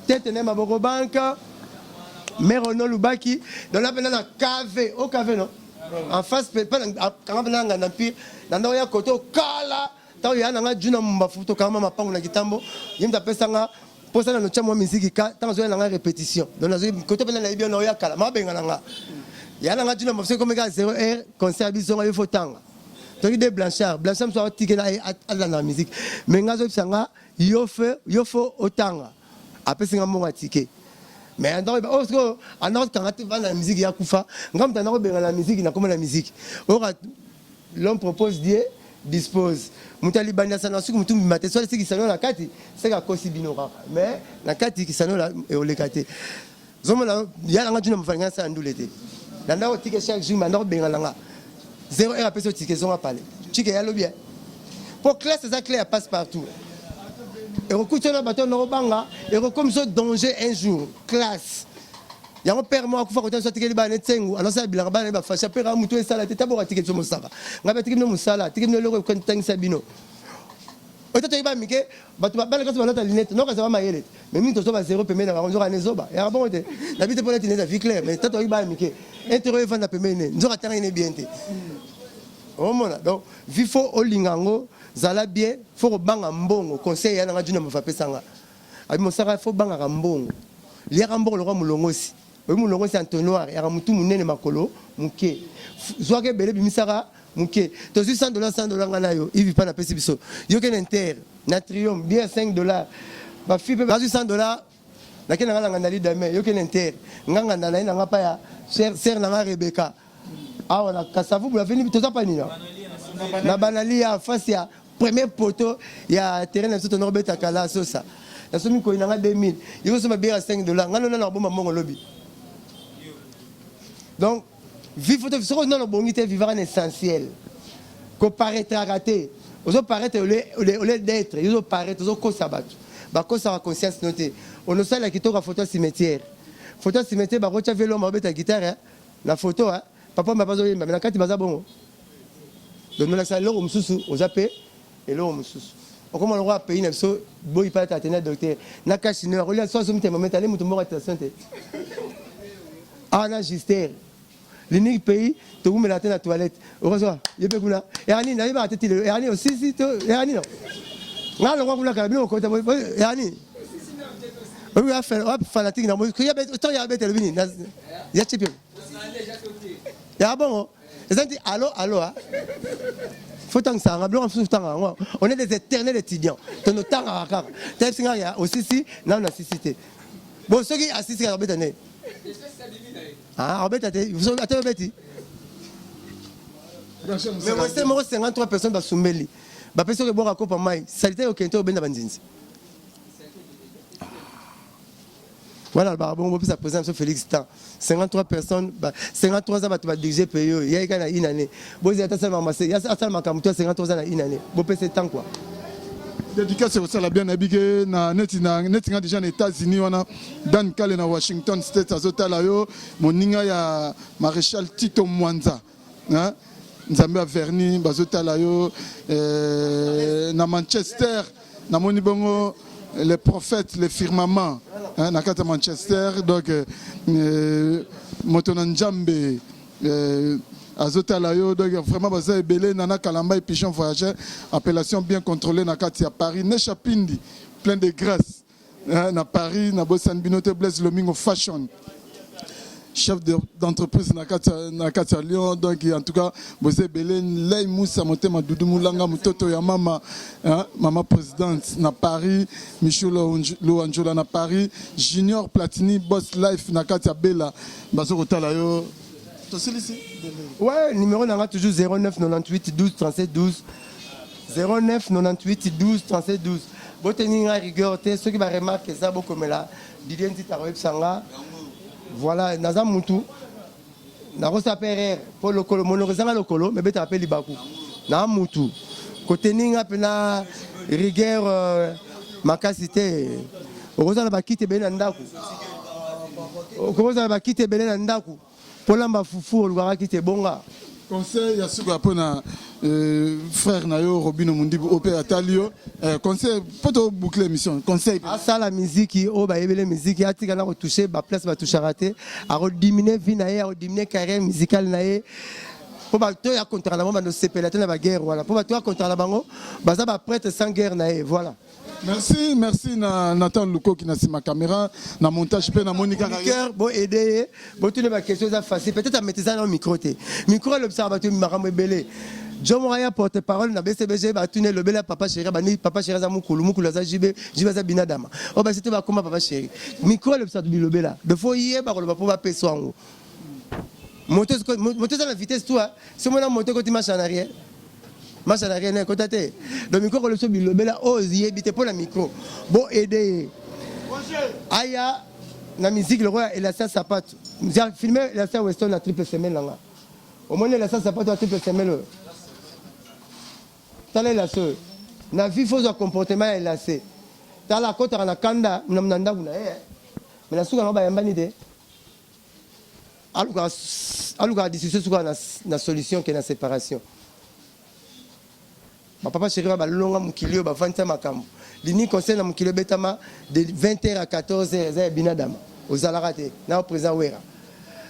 tête nema Boko Bank Merono Lubaki dans la peine na KV au KV non en face pas quand on a un empire dans ya côté kala taw ya na juna mbafuto kama mapango na kitambo yimta pesa nga posa na nocha mo musique ka tant zo na répétition donc na côté pena na bien na ya kala mabenga nga ya na juna mbafuto comme ga 0R concert biso nga yofo tanga to de Blanchard so tike na la musique mais nga zo pisanga yofo otanga apesi nga mo tike mais on quand la musique ya kufa ngam tana ko benga la musique na comme la musique l'homme propose Dieu dispose mutali banya sana suku mutu mate so c'est qui sano la kati c'est ka kosi binora mais la kati qui sano la e olekate zomo la ya nga tuna mfanya sa ndulete danda o tike chaque jour mandor benga langa 0 heure après so tike so ngapale tike ya lobia pour classe ça clair passe partout. Et recoute na bateau na robanga et comme ça danger un jour classe ya mon père moi ko fa ko tso tikeli ba netsengu alors ça bilanga ba na ba fasha pera mutu esala teta bo tikeli so mosaka ngabe tikeli no musala tikeli no loko ko ntangisa bino otato iba mike batu ba bala ko ba nota linette no ka za ma yele mais mimi to so ba zéro pemena ba nzoka nezoba ya bon te la bite pour la linette vie claire mais tato iba mike intérêt va na pemene nzoka tanga ine bien te o mona donc vifo olingango zala bien faut banga mbongo conseil ya nga juna mafapesanga abi mosaka faut banga mbongo lia mbongo lo mulongosi oyi mulongosi entonnoir ya mutu munene makolo muke zwake bele bimisaka muke to $100 ngana yo ivi pa na pesi biso yo ken inter natrium bien $5 ba fi pe ba $100 na ken ngana ngana lidame yo ken inter nganga na ina ngapa ya ser na Rebecca awa na kasavu bula veni to zapa nina na banali ya face ya premier poteau ya terrain na soto Norbert Kala sosa la somi ko inanga 2000 il faut bien $5 ngano na bomba mongo lobi donc vivre photo so non bongi te vivre un essentiel ko paraître raté ozo paraître ole d'être ozo paraître ozo ko sabatu ba ko sa conscience noté on ne sait la kitoko photo cimetière ba rocha velo mabeta guitare la photo papa m'a pas oyemba mais na kati baza bongo donc nous la salle au mususu aux AP et là au mususu comment le roi pays na so boy pas ta tenir docteur na kashine relia so so mutema metale mutu moko ta santé ana gister l'unique pays to vous mettre la toilette heureusement yebe kuna yani na iba tete yani aussi to yani no nga le roi kuna ka bino ko ta yani on va faire fanatique na mo ko yabe to yabe te le bini ya chipio ya bon ils allo faut tant ça on est des éternels étudiants de nos temps à car tel singa ya aussi si na na cité bon ceux qui assistent à betane ah betate vous attendez beti mais moi c'est moi 53 personnes ba soumeli ba personne que boka kopa mai salité au kento benda banzinzi voilà bon ça présente Félix Tan 53 personnes 53 ans ba diriger pays il y a kana une année bon ils étaient seulement massé il y a seulement comme toi 53 ans na une année bon c'est temps quoi dédicace au sala bien habigué na netinga déjà aux États-Unis wana Dan Kale na Washington State azotala yo moninga ya maréchal Tito Mwanza hein nzambe a verni bazotala yo na Manchester na moni bongo les prophètes, les firmaments, hein, à Manchester, donc Motonanjambe, Azotalayo, donc vraiment basé belé nana kalamba et pigeon voyageur, appellation bien contrôlée na Katia Paris, Nechapindi, plein de grâce, hein, na Paris, na Bossan Binote Blaise Lomingo Fashion. chef d'entreprise na kati ya Lyon. Donc en tout cas boze belé lay Moussa Motema Doudou Moulanga mutoto ya mama mama présidente na Paris, Michel Loanjola na Paris, Junior Platini boss life na kati ya Bella bazo kotala yo. Ouais, numéro nanga toujours 09 98 12 37 12. 09 98 12 37 12. Boteni nga rigueur te ceux qui va remarquer ça beaucoup mais là Didier Ntita Sanga. Voilà, naza mutu. Na rosa PRR pour le colo monorizanga le colo mais beta appelle Libaku. Na mutu. Côté ninga pena rigueur makasité. Rosa na bakite bena ndaku. Rosa na bakite bena ndaku. Polamba fufu olugara kite bonga. Conseil ya suka pona frère nayo Robino Mundibu opé atalio conseil poto boucler mission conseil asa la musique o ba yebele musique atika na ko toucher ba place ba toucher raté a rediminer vie na ye a rediminer carrière musicale na ye po ba to ya contre la no sepelate na ba guerre voilà po ba to ya contre la bango baza ba prêtre sans guerre na ye voilà. Merci na Nathan Luko qui na ma caméra na montage pe na Monica cœur bon aider bon toutes les questions ça facile peut-être à mettre ça dans micro l'observateur marambo belé John Moraya porte-parole na BCBG ba tuner le bela papa chéri bani papa chéri za mukulu za jibe za binadama o ba c'était ba comment papa chéri micro l'observateur le bela de faut y ba ko ba pour ba peso ango moto à la vitesse toi c'est moi na moto côté marche en arrière. Moi, ça n'a rien à côté. Le micro, le son, le bel ose, il habite pour le micro. Bon, aider. Aya, la musique, le roi, et la salle sapat. J'ai filmé la salle Weston la triple semaine là. Au moins, la salle sapat la triple semaine. T'as la seule. La vie, faut un comportement et la c'est. T'as la côte à la kanda, n'amnanda ou mais la souga n'a pas une idée. Alouga, discussion sur la solution qui est la séparation. Ma papa chéri va longa mukili ba vanta makambo lini conseil na mukili betama de 20h à 14h za binadama ozalarate na président wera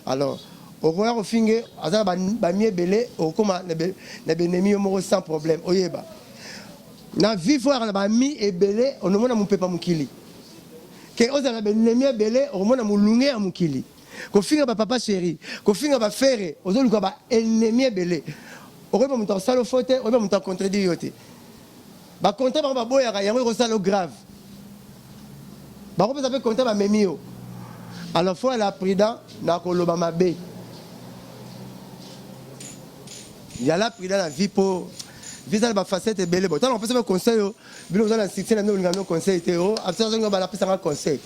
alors au roi au finge aza ba mie belé au koma na benemi mo sans problème oyeba na vivre na ba mi e belé on mona mu pepa mukili ke ozala benemi belé on mona mulunge ya mukili ko finga ba papa chéri ko finga ba frère ozoluka ba ennemi belé. On va monter salo faute, on va monter contredire yote. Ba compter ba boya ka yango ko salo grave. Ba ko peut compter ba memio. Alors faut la prudent na ko loba mabe. Il y a la prudent la vie pour visa ba facette belé. Bon, on peut se conseil yo, bino za na 16 na no ngano conseil teo, absence ngo ba la pesa conseil.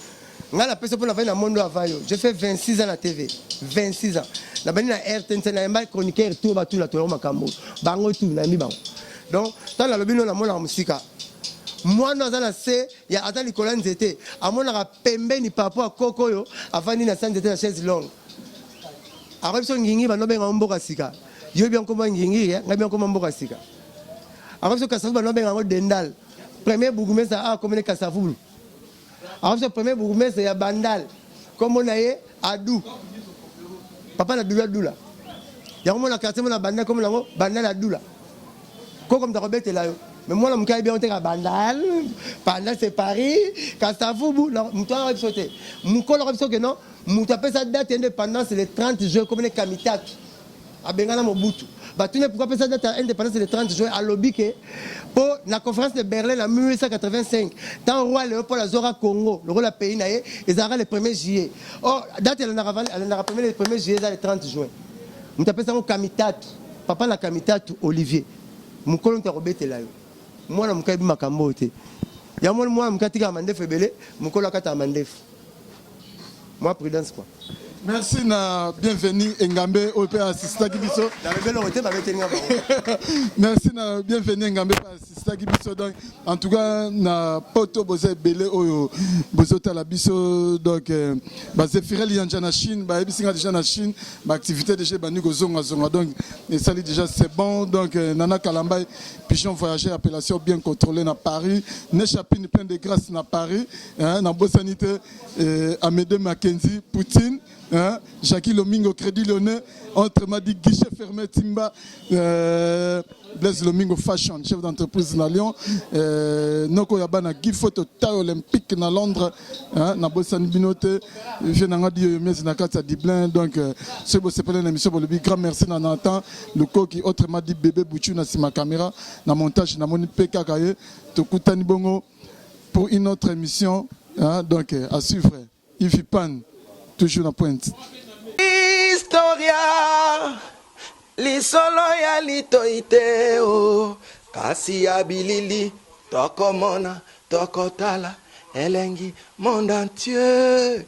Nga la personne pour la na monde avant yo. J'ai fait 26 ans à la TV. 26 ans. La bani na RTNC na mba chroniqueur tout ba tout la to makambo. Bango tout na mi bango. Donc, dans la lobino na mona musika. Moi na za na se ya ata likola nzete. Amona ka pembeni papo akoko yo avani na sanzete na chaise longue. Arabso ngingi ba no benga mboka sika. Yo bien comme ngingi ya, nga bien comme mboka sika. Arabso kasafu ba no benga ngo dendal. Premier bourgmestre a comme kasafu. Alors, ce premier bourgmestre, il y a Bandal. Comme on a eu Adou. Papa n'a pas Adou là. Il y a un moment dans quartier, on a Bandal comme on a Bandal Adou là. Comme tu as Robert là. Mais moi, je suis bien à Bandal. Bandal, c'est Paris. Kassafou, non, je suis sauté. Je suis sauté. Non, je suis sa date d'indépendance, c'est le 30 juin, comme les Kamitak. À Bengala Mobutu. Pourquoi ça date d'indépendance le 30 juin à Lobike pour la conférence de Berlin en 1885. Tant le roi Léopold Azora Congo, le roi de la pays, ils auront le 1er juillet. Oh, date elle en a rappelé le 1er juillet, le 30 juin. Nous appelons ça un Kamitat. Papa na Kamitat Olivier. Mon colon t'a robé là. Moi, je suis un makambo. Il y a moi, je suis un mandef belé. Mon colon a un mandef. Moi, prudence quoi. Merci na bienvenue Ngambe OP assistant Kibiso. Merci na bienvenue Ngambe assistant Kibiso donc en tout cas na poto bozé belé oyo bozota la biso donc basé Firel yanja na Chine ba ebisinga déjà na Chine ba activité déjà bani ko zonga donc et ça déjà c'est bon donc Nana Kalambay pigeon voyager appellation bien contrôlée na Paris n'échappine plein de grâce na Paris hein na Bosanité Amédée Mackenzie Poutine hein? Jackie Lomingo, Crédit Lyonnais, entre m'a dit guichet fermé Timba, Blaise Lomingo Fashion, chef d'entreprise na Lyon, Noko Yabana Guy Photo taille olympique na Londres, hein? Na Bossani Binote, je n'ai dit mais na Kata Diblin, donc ce beau c'est pas une émission pour le grand merci na Nathan, le qui autrement dit bébé Bouchou na ma caméra, na montage na moni PKKE, Tokutani Bongo pour une autre émission, hein? Donc à suivre, Ifipan, toujours la pointe. Historia lisolo ya litoite o kasi ya bilili tokomona tokotala elengi monde entier.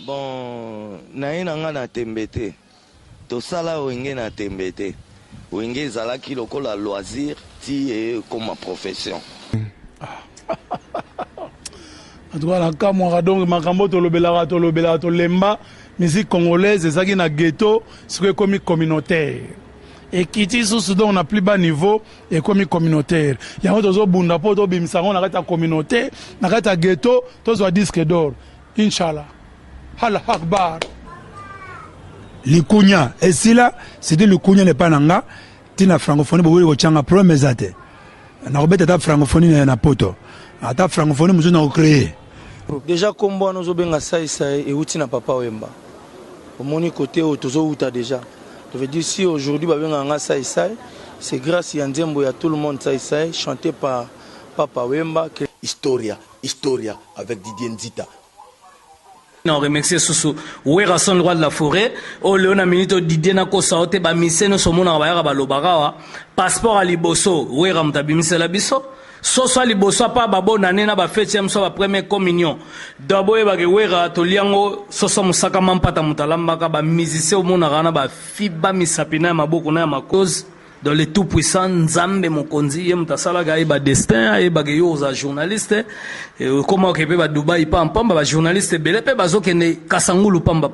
Bon naye nanga na tembete tosala wenge na tembete wenge ezalaki lokola loisir ti comme ma profession. En tout cas la kamwa donc makambo tolobela tolemba musique congolaise ezaki na ghetto c'est comme communautaire et kiti sous donc on a plus bas niveau et comme communautaire yango tozo bunda po to bimisa on a communauté na kata ghetto to zo disque d'or inchallah hala akbar likunya esila c'était likunya le pananga tina francophonie bo ko changa promesse ate na robeta ta francophonie na poto ata francophonie muzo na créer déjà kombo nous obenga sai et outi na papa Wemba au mon côté autozo outa déjà je veux dire si aujourd'hui babenga sai c'est grâce à Ndiembo ya tout le monde sai chanté par papa Wemba Historia avec Didier Nzita. On remercie Soussou Wera son roi de la forêt o leona minito Didier na ko saote ba miseno somona ba yaka ba lobarawa passeport à liboso Wera mtabimise la biso so so liboso pa babo nane na ba fête so ba première communion dabo e ba ke Wera to liango so so musaka mampata mutalamba ka ba musicien omona kana ba fiba misapina maboko na makoz dans le tout puissant Nzambe mokonzi ye mutasala ga ba destin e ba ke yo za journaliste comment ke pe ba Dubai pam ba journaliste bele pe ba zo kende kasangulu pamba.